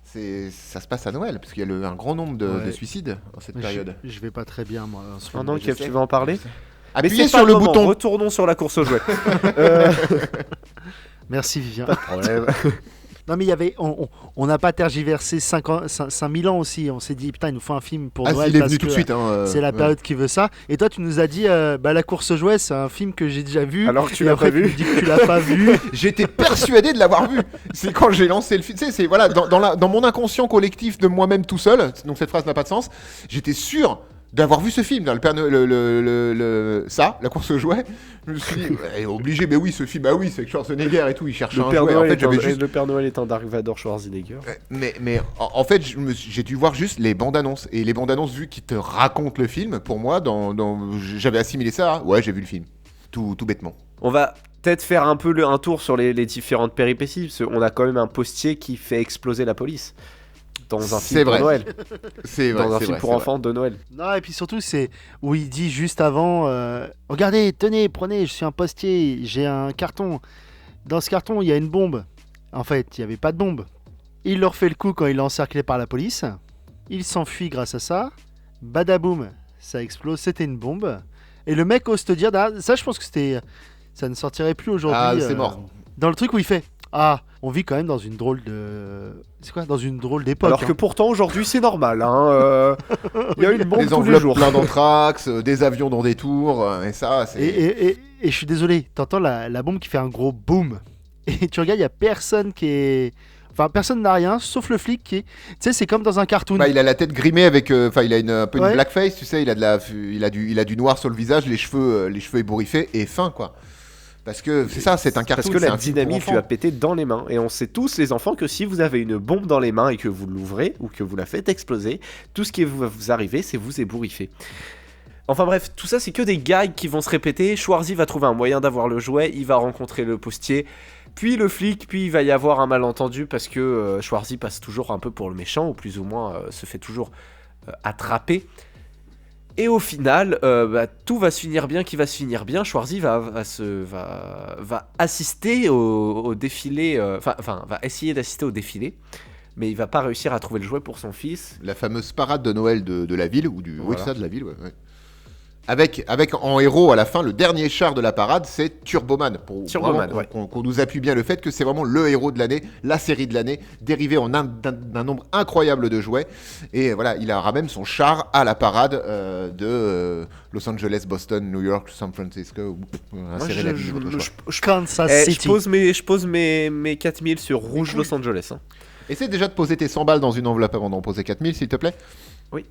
Ça se passe à Noël, parce qu'il y a un grand nombre de suicides en cette période. Je vais pas très bien, moi. En ce moment. Pendant Kev, tu vas en parler. Appuyez Mais c'est sur pas le moment. bouton. Retournons sur la course aux jouets. Merci, Vivien. Problème. Non, mais il y avait. On n'a pas tergiversé 5000 ans aussi. On s'est dit, putain, il nous faut un film pour Ah, Noël. il est parce venu tout de que, suite. Hein, c'est la période qui veut ça. Et toi, tu nous as dit, La course aux jouets, c'est un film que j'ai déjà vu. Alors que tu Et l'as après, pas vu. tu me dis que tu l'as pas vu. J'étais persuadé de l'avoir vu. C'est quand j'ai lancé le film. Tu sais, c'est voilà, dans mon inconscient collectif de moi-même tout seul. Donc cette phrase n'a pas de sens. J'étais sûr d'avoir vu ce film, dans le Père Noël, la course aux jouets. Je me suis dit, obligé, mais oui, ce film, bah oui, c'est avec Schwarzenegger et tout, il cherche un jouet. En fait, j'avais juste. Le Père Noël est un Dark Vador Schwarzenegger. Mais en fait, j'ai dû voir juste les bandes annonces. Et les bandes annonces, vu qu'ils te racontent le film, pour moi, j'avais assimilé ça. Ouais, j'ai vu le film. Tout bêtement. On va peut-être faire un peu un tour sur les différentes péripéties, parce qu'on a quand même un postier qui fait exploser la police. Dans un film pour Noël. C'est vrai. Dans un film pour enfants de Noël. Non, et puis surtout, c'est où il dit juste avant regardez, tenez, prenez, je suis un postier, j'ai un carton. Dans ce carton, il y a une bombe. En fait, il n'y avait pas de bombe. Il leur fait le coup quand il est encerclé par la police. Il s'enfuit grâce à ça. Badaboum, ça explose, c'était une bombe. Et le mec ose te dire, ça, je pense que ça ne sortirait plus aujourd'hui. Ah, c'est mort. Dans le truc où il fait, on vit quand même dans une drôle de. C'est quoi? Dans une drôle d'époque. Alors que pourtant aujourd'hui c'est normal. Hein, il y a une bombe Des tous les enveloppes jours. plein d'anthrax, des avions dans des tours, et ça, c'est. Et je suis désolé, t'entends la bombe qui fait un gros boom. Et tu regardes, il y a personne qui est. Enfin, personne n'a rien, sauf le flic qui est. Tu sais, c'est comme dans un cartoon. Bah, il a la tête grimée avec. Enfin, il a un peu Ouais. une blackface, tu sais, il a du noir sur le visage, les cheveux ébouriffés et fin, quoi. Parce que c'est ça, c'est un cartoon. Parce que c'est la un film pour dynamite lui enfants. a pété dans les mains. Et on sait tous, les enfants, que si vous avez une bombe dans les mains et que vous l'ouvrez ou que vous la faites exploser, tout ce qui va vous arriver, c'est vous ébouriffer. Enfin bref, tout ça, c'est que des gags qui vont se répéter. Schwarzy va trouver un moyen d'avoir le jouet, il va rencontrer le postier, puis le flic, puis il va y avoir un malentendu parce que Schwarzy passe toujours un peu pour le méchant, ou plus ou moins se fait toujours attraper. Et au final, tout va se finir bien qui va se finir bien. Schwarzy va assister au défilé, va essayer d'assister au défilé, mais il va pas réussir à trouver le jouet pour son fils. La fameuse parade de Noël de la ville, ou du. Voilà. Oui, ça, de la ville, ouais. Avec en héros à la fin, le dernier char de la parade, c'est Turboman. Turboman, ouais. Qu'on nous appuie bien le fait que c'est vraiment le héros de l'année, la série de l'année, dérivé d'un nombre incroyable de jouets. Et voilà, il aura même son char à la parade de Los Angeles, Boston, New York, San Francisco. Insérez la ville de votre choix. Kansas Je City. pose mes 4000 sur rouge Los Angeles. Hein. Essaie déjà de poser tes 100 balles dans une enveloppe avant d'en poser 4000, s'il te plaît. Oui.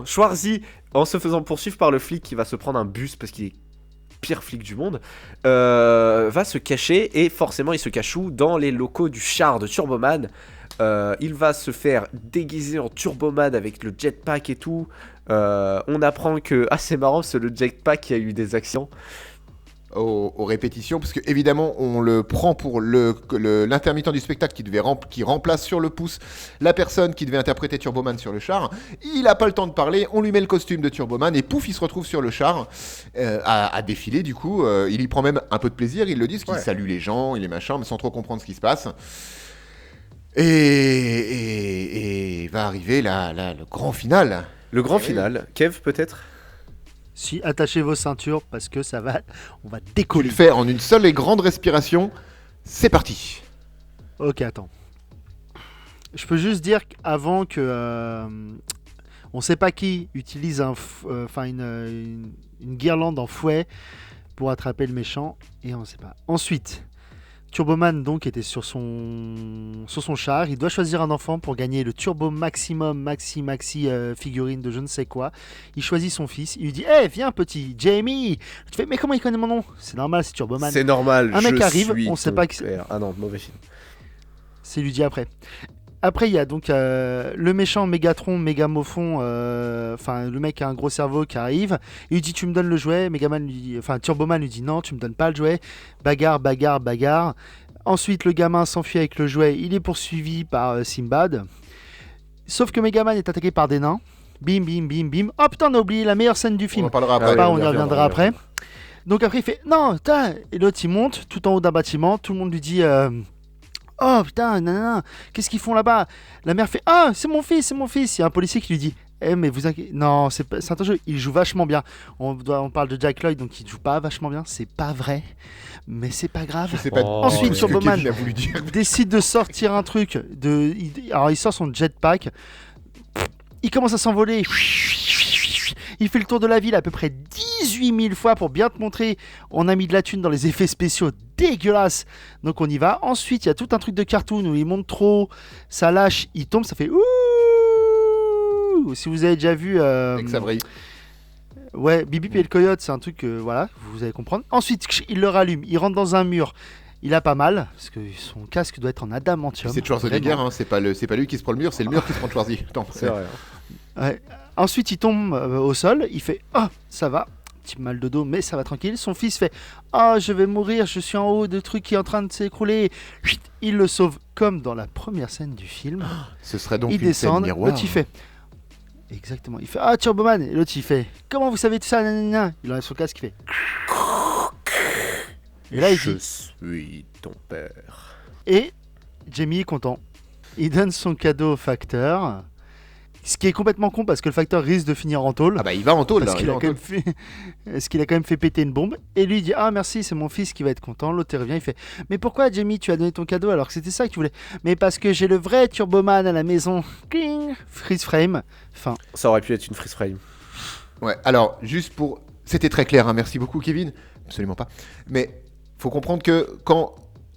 Schwarzy, en se faisant poursuivre par le flic qui va se prendre un bus parce qu'il est pire flic du monde, va se cacher, et forcément il se cache où? Dans les locaux du char de Turboman, Il va se faire déguiser en Turboman avec le jetpack et tout. On apprend que c'est marrant, c'est le jetpack qui a eu des accidents. Aux répétitions, parce que évidemment on le prend pour l'intermittent du spectacle qui remplace sur le pouce la personne qui devait interpréter Turboman sur le char. Il a pas le temps de parler, on lui met le costume de Turboman et pouf, il se retrouve sur le char à défiler. Du coup, il y prend même un peu de plaisir. Il le dit, qu'il salue les gens, il est machin, mais sans trop comprendre ce qui se passe. Et va arriver le grand final. Le grand final. Kev, peut-être? Si, attachez vos ceintures parce que on va Tu décoller. le fais en une seule et grande respiration. C'est parti. Ok, attends. Je peux juste dire qu'avant que on sait pas qui utilise une guirlande en fouet pour attraper le méchant et on sait pas. Ensuite, Turboman donc était sur son char. Il doit choisir un enfant pour gagner le Turbo Maximum Maxi figurine de je ne sais quoi. Il choisit son fils. Il lui dit viens petit Jamie. Tu fais mais comment il connaît mon nom? C'est normal, c'est Turboman. C'est normal. Un mec je arrive, suis on sait ton pas qui père. Ah non, mauvais film. C'est lui dit après. Après, il y a donc le méchant Mégatron, Mégamophon, le mec qui a un gros cerveau qui arrive. Il lui dit tu me donnes le jouet. Turboman lui dit non, tu me donnes pas le jouet. Bagarre. Ensuite, le gamin s'enfuit avec le jouet. Il est poursuivi par Simbad. Sauf que Megaman est attaqué par des nains. Bim. Oh putain, on a oublié la meilleure scène du film. On en parlera après. On y reviendra après. Donc après, il fait non, putain. Et l'autre, il monte tout en haut d'un bâtiment. Tout le monde lui dit. Oh putain, nanana, qu'est-ce qu'ils font là-bas? La mère fait c'est mon fils. Il y a un policier qui lui dit mais vous inquiétez. Non, c'est un jeu, il joue vachement bien. On parle de Jack Lloyd, donc il joue pas vachement bien. C'est pas vrai, mais c'est pas grave. Je sais pas Ensuite, ce que Turboman Kevin a voulu dire. décide de sortir un truc. Alors il sort son jetpack. Il commence à s'envoler. Il fait le tour de la ville à peu près 18 000 fois pour bien te montrer. On a mis de la thune dans les effets spéciaux dégueulasses. Donc on y va. Ensuite, il y a tout un truc de cartoon où il monte trop, ça lâche, il tombe, ça fait ouh. Si vous avez déjà vu. Avec sa vrille. Ouais, Bibi et le coyote, c'est un truc, voilà, vous allez comprendre. Ensuite, il le rallume, il rentre dans un mur. Il a pas mal, parce que son casque doit être en adamantium. C'est Schwarzenegger, hein, c'est pas lui qui se prend le mur, c'est le mur qui se prend Schwarzy. Attends, C'est vrai. Ouais. Ensuite, il tombe au sol, il fait ça va, petit mal de dos, mais ça va tranquille. Son fils fait je vais mourir, je suis en haut de truc qui est en train de s'écrouler. Chut, il le sauve comme dans la première scène du film. Ce serait donc Il une scène descend, miroir. l'autre il fait exactement, il fait Turboman, et l'autre il fait comment vous savez tout ça, nanana. Il enlève son casque, il fait et là il Je dit suis ton père. et Jamie est content. Il donne son cadeau au facteur. Ce qui est complètement con parce que le facteur risque de finir en tôle. Ah bah il va en tôle là. Parce qu'il a, quand même fait péter une bombe. Et lui il dit merci, c'est mon fils qui va être content. L'autre il revient, il fait mais pourquoi Jamie tu as donné ton cadeau alors que c'était ça que tu voulais? Mais parce que j'ai le vrai Turboman à la maison. Cling, freeze frame. Fin. Ça aurait pu être une freeze frame. Ouais, alors juste pour... C'était très clair, hein, merci beaucoup Kevin. Absolument pas. Mais faut comprendre que quand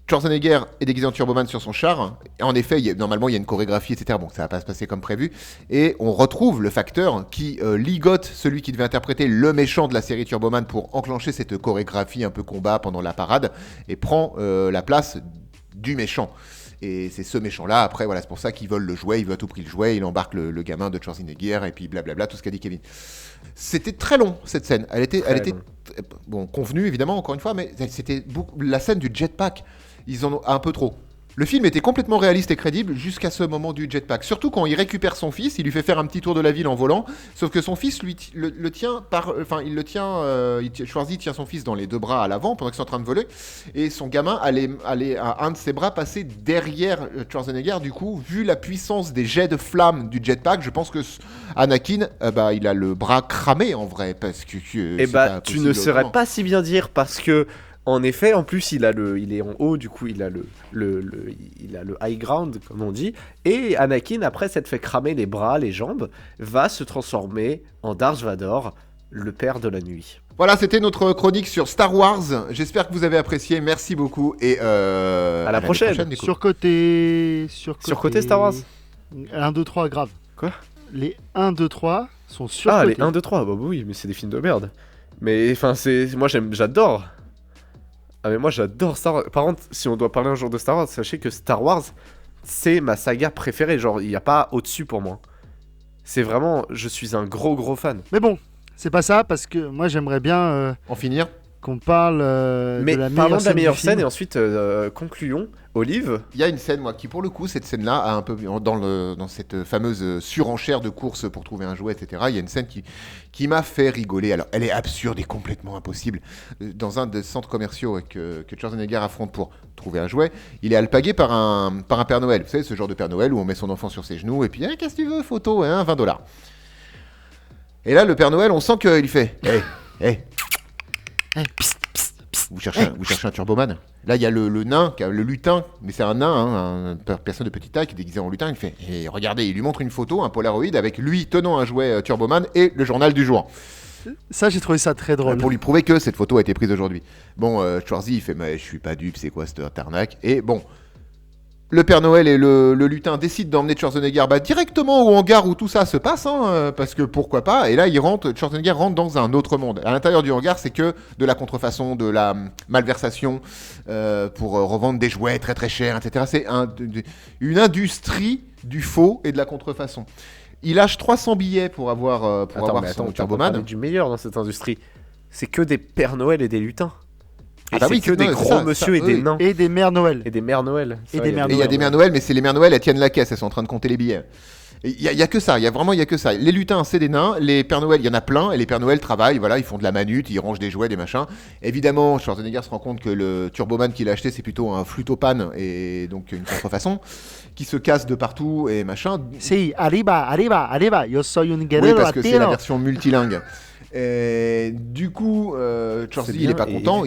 Schwarzenegger est déguisé en Turboman sur son char, en effet, normalement il y a une chorégraphie, etc. Bon, ça va pas se passer comme prévu. Et on retrouve le facteur qui ligote celui qui devait interpréter le méchant de la série Turboman pour enclencher cette chorégraphie un peu combat pendant la parade et prend la place du méchant. Et c'est ce méchant-là, après, voilà, c'est pour ça qu'il vole le jouet, il veut à tout prix le jouet, il embarque le gamin de Schwarzenegger, et puis blablabla, tout ce qu'a dit Kevin. C'était très long, cette scène. Elle était bon, convenue, évidemment, encore une fois, mais c'était la scène du jetpack. Ils en ont un peu trop. Le film était complètement réaliste et crédible jusqu'à ce moment du jetpack. Surtout quand il récupère son fils, il lui fait faire un petit tour de la ville en volant. Sauf que son fils le tient Schwarzy tient son fils dans les deux bras à l'avant pendant qu'ils sont en train de voler. Et son gamin a un de ses bras passé derrière Schwarzenegger. Du coup, vu la puissance des jets de flammes du jetpack, je pense que Anakin, il a le bras cramé en vrai. Parce que tu ne saurais pas si bien dire parce que. En effet, en plus, il est en haut, du coup, il a le high ground, comme on dit. Et Anakin, après s'être fait cramer les bras, les jambes, va se transformer en Darth Vader, le père de la nuit. Voilà, c'était notre chronique sur Star Wars. J'espère que vous avez apprécié. Merci beaucoup et à la prochaine. Surcoté Star Wars. 1, 2, 3, grave. Quoi? Les 1, 2, 3 sont surcotés. Les 1, 2, 3, bah oui, mais c'est des films de merde. Mais enfin, moi j'adore. Ah mais moi j'adore Star Wars. Par contre, si on doit parler un jour de Star Wars, sachez que Star Wars, c'est ma saga préférée. Genre, il n'y a pas au-dessus pour moi. C'est vraiment, je suis un gros fan. Mais bon, c'est pas ça, parce que moi j'aimerais bien En finir. qu'on parle Mais de la meilleure parlons de la scène meilleure du film. scène et ensuite concluons. Olive, Il y a une scène, moi, qui pour le coup, cette scène-là, a un peu dans cette fameuse surenchère de course pour trouver un jouet, etc. Il y a une scène qui m'a fait rigoler. Alors, elle est absurde et complètement impossible. Dans un des centres commerciaux que Schwarzenegger affronte pour trouver un jouet, il est alpagué par un Père Noël. Vous savez, ce genre de Père Noël où on met son enfant sur ses genoux et puis, qu'est-ce que tu veux, photo, hein, $20. Et là, le Père Noël, on sent qu'il fait, hey, vous cherchez un Turboman. Là, il y a le nain, le lutin, mais c'est un nain, hein, une personne de petite taille qui est déguisé en lutin. Il fait, et regardez, il lui montre une photo, un Polaroid, avec lui tenant un jouet Turboman et le journal du jour. Ça, j'ai trouvé ça très drôle. Pour lui prouver que cette photo a été prise aujourd'hui. Bon, Schwarzy, il fait, mais je suis pas dupe, c'est quoi cette arnaque? Et bon, le Père Noël et le lutin décident d'emmener Schwarzenegger directement au hangar où tout ça se passe, hein, parce que pourquoi pas. Et là, Schwarzenegger rentre dans un autre monde. À l'intérieur du hangar, c'est que de la contrefaçon, de la malversation pour revendre des jouets très très chers, etc. C'est une industrie du faux et de la contrefaçon. Il lâche 300 billets pour avoir son Turboman. du meilleur dans cette industrie. C'est que des Pères Noël et des lutins. Et Ah bah c'est oui, que des c'est gros ça, monsieur et oui. des nains. Et des mères Noël. Et des Mères Noël. Et des Mères Et il y a des mères Noël, mais c'est les mères Noël, elles tiennent la caisse, elles sont en train de compter les billets. Il y a que ça, il y a que ça. Les lutins, c'est des nains, les Pères Noël, il y en a plein, et les Pères Noël travaillent, voilà, ils font de la manute, ils rangent des jouets, des machins. Évidemment, Schwarzenegger se rend compte que le Turboman qu'il a acheté, c'est plutôt un flutopane, et donc une contrefaçon, qui se casse de partout, et machin. Si, arriba, yo soy un Oui, guerrero parce que c'est la latino. version multilingue. Et du coup, Schwarzy, il est pas content.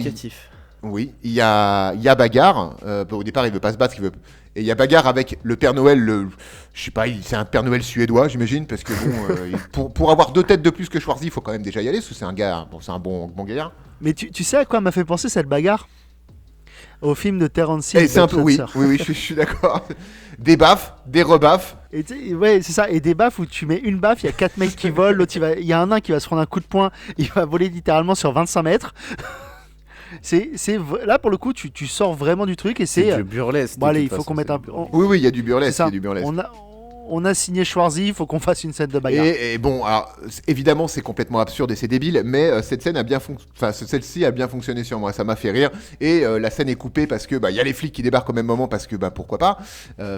Oui, il y a bagarre. Au départ, il veut pas se battre, et il y a bagarre avec le Père Noël. Je sais pas, c'est un Père Noël suédois, j'imagine, parce que bon, pour avoir 2 têtes de plus que Schwarzy, il faut quand même déjà y aller, parce que c'est un gars, bon, c'est un bon gaillard. Mais tu sais à quoi m'a fait penser cette bagarre? Au film de Terence Hill. Et c'est un peu, oui, Boxer. je suis d'accord. Des baffes, des rebaffes. Et ouais, c'est ça. Et des baffes où tu mets une baffe, il y a 4 mecs qui volent, l'autre il y a un nain qui va se prendre un coup de poing, il va voler littéralement sur 25 mètres. Là pour le coup, tu sors vraiment du truc et c'est. du burlesque. Bon allez, il faut qu'on mette un peu. Oui, il y a du burlesque, C'est ça. il y a du burlesque. On a signé Schwarzy, il faut qu'on fasse une scène de bagarre. Et bon, alors, évidemment, c'est complètement absurde et c'est débile, mais cette scène celle-ci a bien fonctionné sur moi, ça m'a fait rire. Et la scène est coupée parce que y a les flics qui débarquent au même moment parce que pourquoi pas.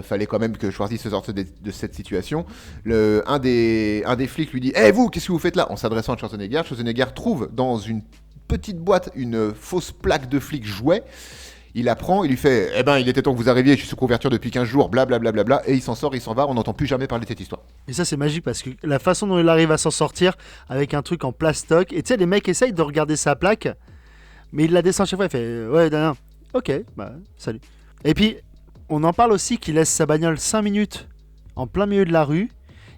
Fallait quand même que Schwarzy se sorte de cette situation. Un des flics lui dit, vous, qu'est-ce que vous faites là? En s'adressant à Schwarzenegger. Schwarzenegger trouve dans une petite boîte une fausse plaque de flic jouet. Il la prend, il lui fait il était temps que vous arriviez, je suis sous couverture depuis 15 jours, blablabla, et il s'en sort, il s'en va, on n'entend plus jamais parler de cette histoire. Et ça c'est magique parce que la façon dont il arrive à s'en sortir avec un truc en plastoc, et tu sais les mecs essayent de regarder sa plaque, mais il la descend chaque fois, il fait ouais, non, ok, salut. Et puis on en parle aussi qu'il laisse sa bagnole 5 minutes en plein milieu de la rue,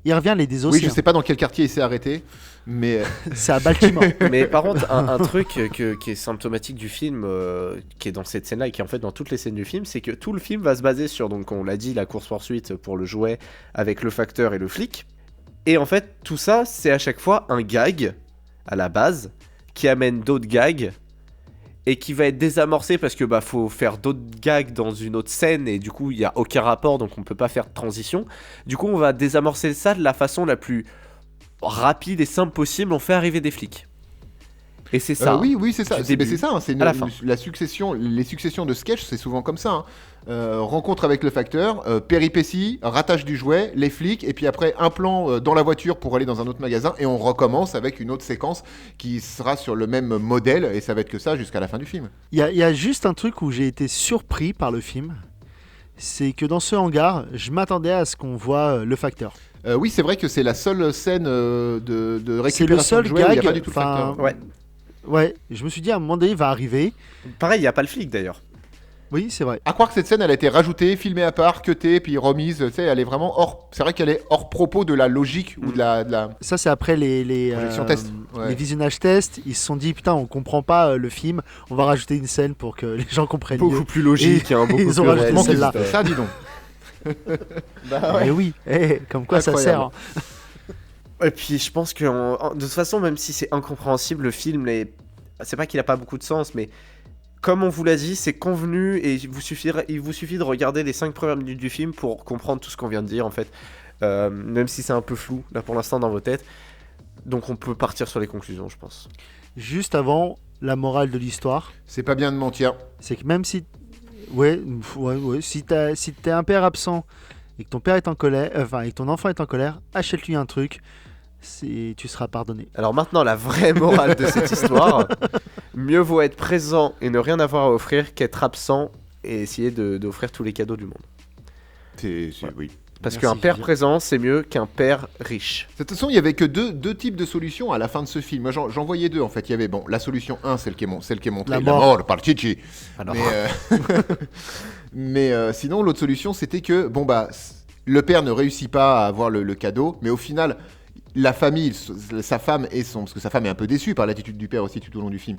il revient les désosser. Oui, je sais pas dans quel quartier il s'est arrêté, mais c'est à Baltimore. Mais par contre, un truc qui est symptomatique du film, qui est dans cette scène-là et qui est en fait dans toutes les scènes du film, c'est que tout le film va se baser sur, donc on l'a dit, la course-poursuite pour le jouet avec le facteur et le flic. Et en fait, tout ça, c'est à chaque fois un gag, à la base, qui amène d'autres gags, et qui va être désamorcé parce que faut faire d'autres gags dans une autre scène, et du coup, il n'y a aucun rapport, donc on peut pas faire de transition. Du coup, on va désamorcer ça de la façon la plus rapide et simple possible, on fait arriver des flics. Et c'est ça. Oui, c'est ça. C'est ça. C'est la succession, les successions de sketchs, c'est souvent comme ça. Rencontre avec le facteur, péripéties, ratage du jouet, les flics, et puis après un plan dans la voiture pour aller dans un autre magasin, et on recommence avec une autre séquence qui sera sur le même modèle, et ça va être que ça jusqu'à la fin du film. Il y a juste un truc où j'ai été surpris par le film, c'est que dans ce hangar, je m'attendais à ce qu'on voit le facteur. Oui, c'est vrai que c'est la seule scène de récupération c'est le seul de jouets où il n'y a gag, pas du tout le facteur. Ouais, je me suis dit à un moment donné, il va arriver. Pareil, il n'y a pas le flic d'ailleurs. Oui, c'est vrai. À croire que cette scène, elle a été rajoutée, filmée à part, cutée, puis remise. Tu sais, elle est vraiment hors. C'est vrai qu'elle est hors propos de la logique ou de la... Ça, c'est après les Projection test. Ouais. les visionnages tests. Ils se sont dit, putain, on comprend pas le film. On va rajouter une scène pour que les gens comprennent Beaucoup mieux. plus logique, Et beaucoup ils ont plus rajouté réaliste. celle-là. Ça, dis donc. Mais oui, comme quoi ça sert. Incroyable. Et puis je pense que de toute façon, même si c'est incompréhensible, le film, c'est pas qu'il a pas beaucoup de sens, mais Comme on vous l'a dit, c'est convenu et il vous suffit de regarder les 5 premières minutes du film pour comprendre tout ce qu'on vient de dire en fait. Même si c'est un peu flou là pour l'instant dans vos têtes. Donc on peut partir sur les conclusions, je pense. Juste avant, la morale de l'histoire, C'est pas bien de mentir. c'est que même si... Ouais, si t'es un père absent et que ton père est en colère, et que ton enfant est en colère, achète-lui un truc, tu seras pardonné. Alors maintenant, la vraie morale de cette histoire, mieux vaut être présent et ne rien avoir à offrir qu'être absent et essayer d'offrir tous les cadeaux du monde. Oui. Parce Merci, qu'un père Julien. présent, c'est mieux qu'un père riche. De toute façon, il y avait que deux types de solutions à la fin de ce film. Moi, j'en voyais deux en fait. Il y avait la solution 1, celle qui est montrée, La la mort. mort par Chichi. Alors, Mais sinon, l'autre solution, c'était que le père ne réussit pas à avoir le cadeau, mais au final, la famille, sa femme parce que sa femme est un peu déçue par l'attitude du père aussi tout au long du film.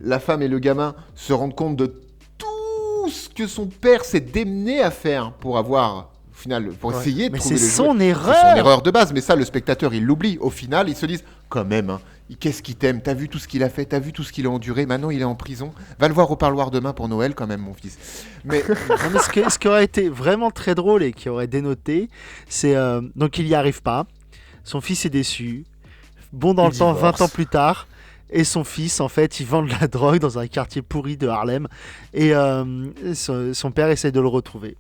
La femme et le gamin se rendent compte de tout ce que son père s'est démené à faire pour avoir. Au final, pour Ouais. essayer de Mais trouver c'est le son jouet. erreur. C'est son erreur de base, mais ça, le spectateur, il l'oublie. Au final, ils se disent, quand même, hein, qu'est-ce qu'il t'aime? T'as vu tout ce qu'il a fait? T'as vu tout ce qu'il a enduré? Maintenant, il est en prison. Va le voir au parloir demain pour Noël, quand même, mon fils. Mais Non, mais ce qui aurait été vraiment très drôle et qui aurait dénoté, c'est... donc il n'y arrive pas, son fils est déçu, bon dans Il le temps, divorce. 20 ans plus tard, et son fils, en fait, il vend de la drogue dans un quartier pourri de Harlem, et son père essaie de le retrouver.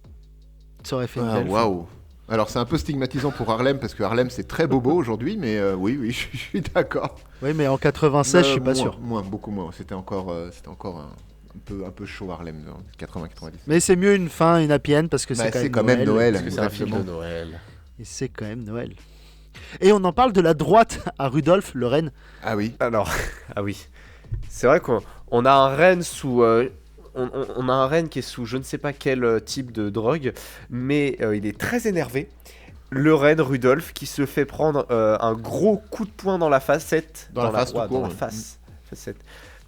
Ça aurait fait une belle fin. waouh. Alors, c'est un peu stigmatisant pour Harlem, parce que Harlem, c'est très bobo aujourd'hui, mais oui, je suis d'accord. Oui, mais en 96, je suis pas Moins, sûr. beaucoup moins. C'était encore un peu chaud Harlem, dans 80-90. Mais c'est mieux une fin, une happy end, parce que Bah, c'est quand même Noël. parce que c'est un film de exactement. Noël. Et c'est quand même Noël. Et on en parle de la droite à Rudolf, le renne. Ah oui. Alors, ah oui. C'est vrai qu'on a un renne sous... on a un renne qui est sous je ne sais pas quel type de drogue, mais il est très énervé. Le renne Rudolf qui se fait prendre un gros coup de poing dans la facette. Dans la face tout ouais, court, dans la ouais. face. Facette.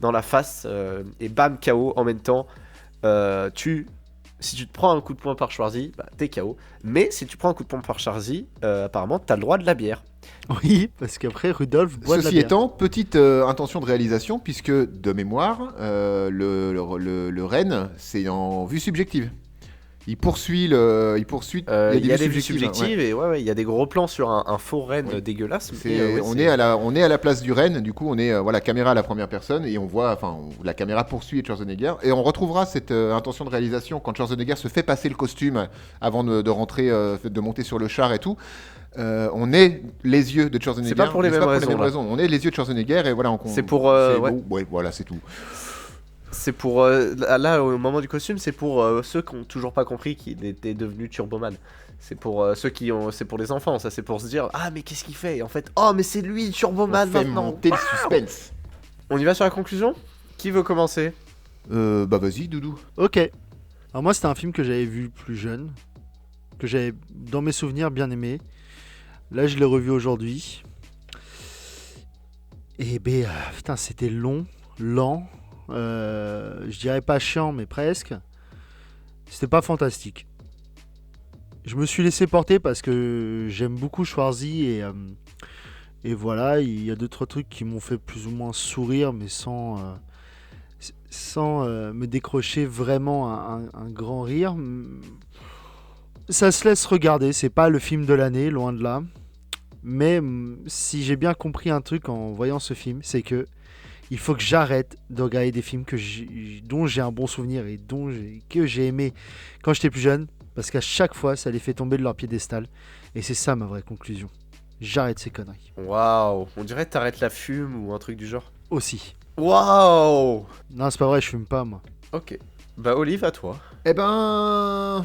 Dans la face. Et bam, KO en même temps. Si tu te prends un coup de poing par Schwarzy, bah, t'es KO. Mais si tu prends un coup de poing par Schwarzy, apparemment, t'as le droit de la bière. Oui, parce qu'après, Rudolf boit de la Ceci bière. étant, petite intention de réalisation, puisque de mémoire, le renne, c'est en vue subjective. Il poursuit. Il y a Il y a des vues vues subjectives et ouais, il y a des gros plans sur un faux renne Ouais. dégueulasse. mais, C'est- ouais, on, c'est- est à la place du renne, du coup on est caméra à la première personne et on voit, la caméra poursuit Schwarzenegger et on retrouvera cette intention de réalisation quand Schwarzenegger se fait passer le costume avant de rentrer, de monter sur le char et tout. On est les yeux de Schwarzenegger. C'est pas pour les mais mêmes c'est pas raisons, là. On est les yeux de Schwarzenegger et voilà. C'est pour, c'est ouais. beau. Ouais, voilà, c'est tout. C'est pour là au moment du costume, c'est pour ceux qui ont toujours pas compris qu'il était devenu Turboman. C'est pour c'est pour les enfants, ça c'est pour se dire ah mais qu'est-ce qu'il fait? Et en fait oh mais c'est lui Turboman On fait maintenant. monter le suspense. On y va sur la conclusion? Qui veut commencer? Bah vas-y, Doudou. Ok. Alors moi, c'était un film que j'avais vu plus jeune, que j'avais, dans mes souvenirs, bien aimé. Là, je l'ai revu aujourd'hui. Et putain, c'était long, lent. Je dirais pas chiant, mais presque. C'était pas fantastique. Je me suis laissé porter parce que j'aime beaucoup Schwarzy et voilà, il y a 2-3 trucs qui m'ont fait plus ou moins sourire, mais sans me décrocher vraiment un grand rire. Ça se laisse regarder, c'est pas le film de l'année, loin de là. Mais si j'ai bien compris un truc en voyant ce film, c'est que il faut que j'arrête de regarder des films dont j'ai un bon souvenir et que j'ai aimé quand j'étais plus jeune, parce qu'à chaque fois, ça les fait tomber de leur piédestal. Et c'est ça ma vraie conclusion. J'arrête ces conneries. Waouh, on dirait t'arrêtes la fume ou un truc du genre. Aussi. Waouh. Non, c'est pas vrai, je fume pas, moi. Ok. Bah Olive à toi. Eh ben,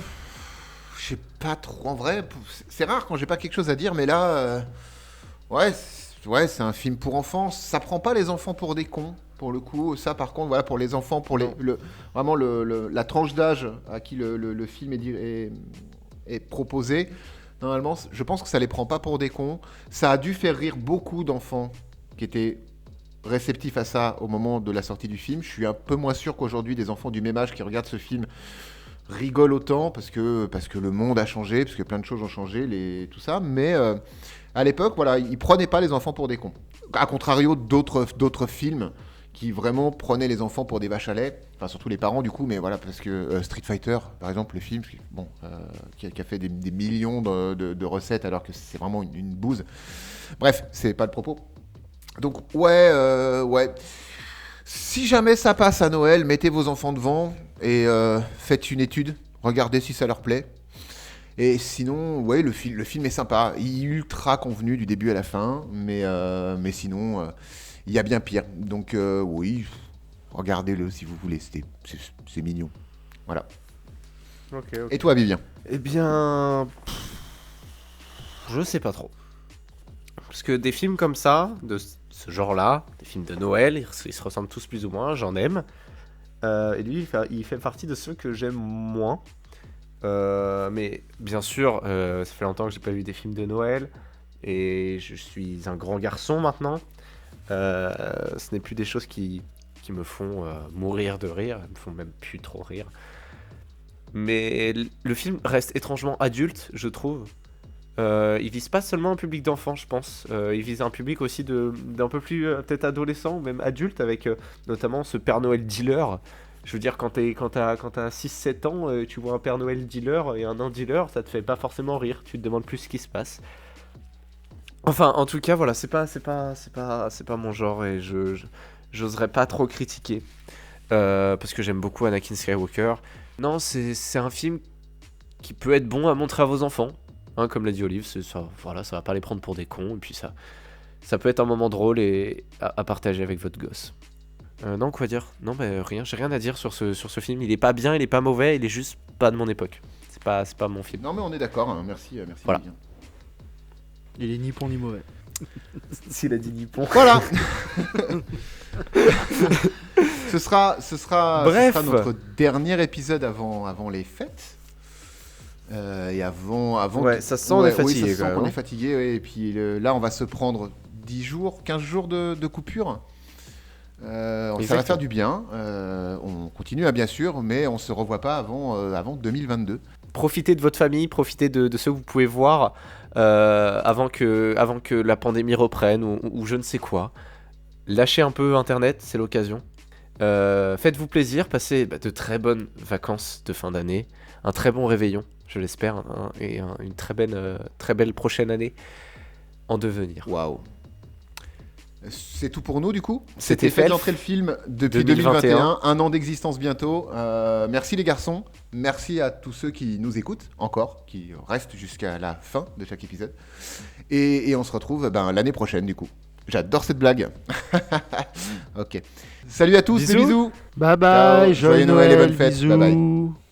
je sais pas trop. En vrai, c'est rare quand j'ai pas quelque chose à dire, mais là, ouais, c'est un film pour enfants. Ça prend pas les enfants pour des cons, pour le coup. Ça, par contre, voilà, pour les enfants, pour Non. vraiment la tranche d'âge à qui le film est proposé. Normalement, je pense que ça les prend pas pour des cons. Ça a dû faire rire beaucoup d'enfants qui étaient réceptifs à ça au moment de la sortie du film. Je suis un peu moins sûr qu'aujourd'hui des enfants du même âge qui regardent ce film rigolent autant parce que le monde a changé, parce que plein de choses ont changé, tout ça. Mais à l'époque, voilà, ils prenaient pas les enfants pour des cons. A contrario d'autres films qui vraiment prenaient les enfants pour des vaches à lait, enfin surtout les parents du coup, mais voilà, parce que Street Fighter, par exemple, le film, bon, qui a fait des millions de recettes alors que c'est vraiment une bouse. Bref, c'est pas le propos. Donc ouais. Si jamais ça passe à Noël, mettez vos enfants devant et faites une étude, regardez si ça leur plaît. Et sinon, ouais, le film est sympa, il est ultra convenu du début à la fin, mais sinon, il y a bien pire. Donc oui, regardez-le si vous voulez, c'est mignon. Voilà. Ok. Et toi, Vivien? Eh bien, je sais pas trop. Parce que des films comme ça, de ce genre-là, des films de Noël, ils se ressemblent tous plus ou moins, j'en aime. Et lui, il fait partie de ceux que j'aime moins. Mais bien sûr, ça fait longtemps que j'ai pas vu des films de Noël. Et je suis un grand garçon maintenant. Ce n'est plus des choses qui me font mourir de rire. Elles me font même plus trop rire. Mais le film reste étrangement adulte, je trouve. Il vise pas seulement un public d'enfants, je pense. Il vise un public aussi d'un peu plus peut-être adolescent ou même adulte, avec notamment ce Père Noël dealer. Je veux dire, quand t'as 6-7 ans, tu vois un Père Noël dealer et un nain dealer, ça te fait pas forcément rire. Tu te demandes plus ce qui se passe. Enfin, en tout cas, voilà, c'est pas mon genre et j'oserais pas trop critiquer parce que j'aime beaucoup Anakin Skywalker. Non, c'est un film qui peut être bon à montrer à vos enfants. Hein, comme l'a dit Olive, voilà, ça va pas les prendre pour des cons, et puis ça peut être un moment drôle et à partager avec votre gosse. Non, quoi dire? Non, mais rien, j'ai rien à dire sur ce film. Il est pas bien, il est pas mauvais, il est juste pas de mon époque. C'est pas mon film. Non mais on est d'accord, hein. Merci voilà. Vivien. Il est ni bon ni mauvais. S'il a dit nippon. Voilà. ce sera Bref. notre dernier épisode avant les fêtes. Et avant ouais, ça sent on est fatigué. Oui, ça sent quand qu'on même. est fatigué. Ouais, et puis là, on va se prendre 10 jours, 15 jours de coupure. Ça va faire du bien. On continuera bien sûr, mais on se revoit pas avant 2022. Profitez de votre famille, profitez de ceux que vous pouvez voir avant que la pandémie reprenne ou je ne sais quoi. Lâchez un peu Internet, c'est l'occasion. Faites-vous plaisir, passez de très bonnes vacances de fin d'année, un très bon réveillon, je l'espère, et une très belle prochaine année en devenir. Waouh. C'est tout pour nous du coup. C'était fait Felf. d'entrer le film depuis 2021, un an d'existence bientôt. Merci les garçons, merci à tous ceux qui nous écoutent encore, qui restent jusqu'à la fin de chaque épisode. Et on se retrouve l'année prochaine du coup. J'adore cette blague. Ok. Salut à tous, Bisous. des bisous. Bye bye, Ciao. Joyeux Noël et bonnes fêtes. bisous. Bye bye.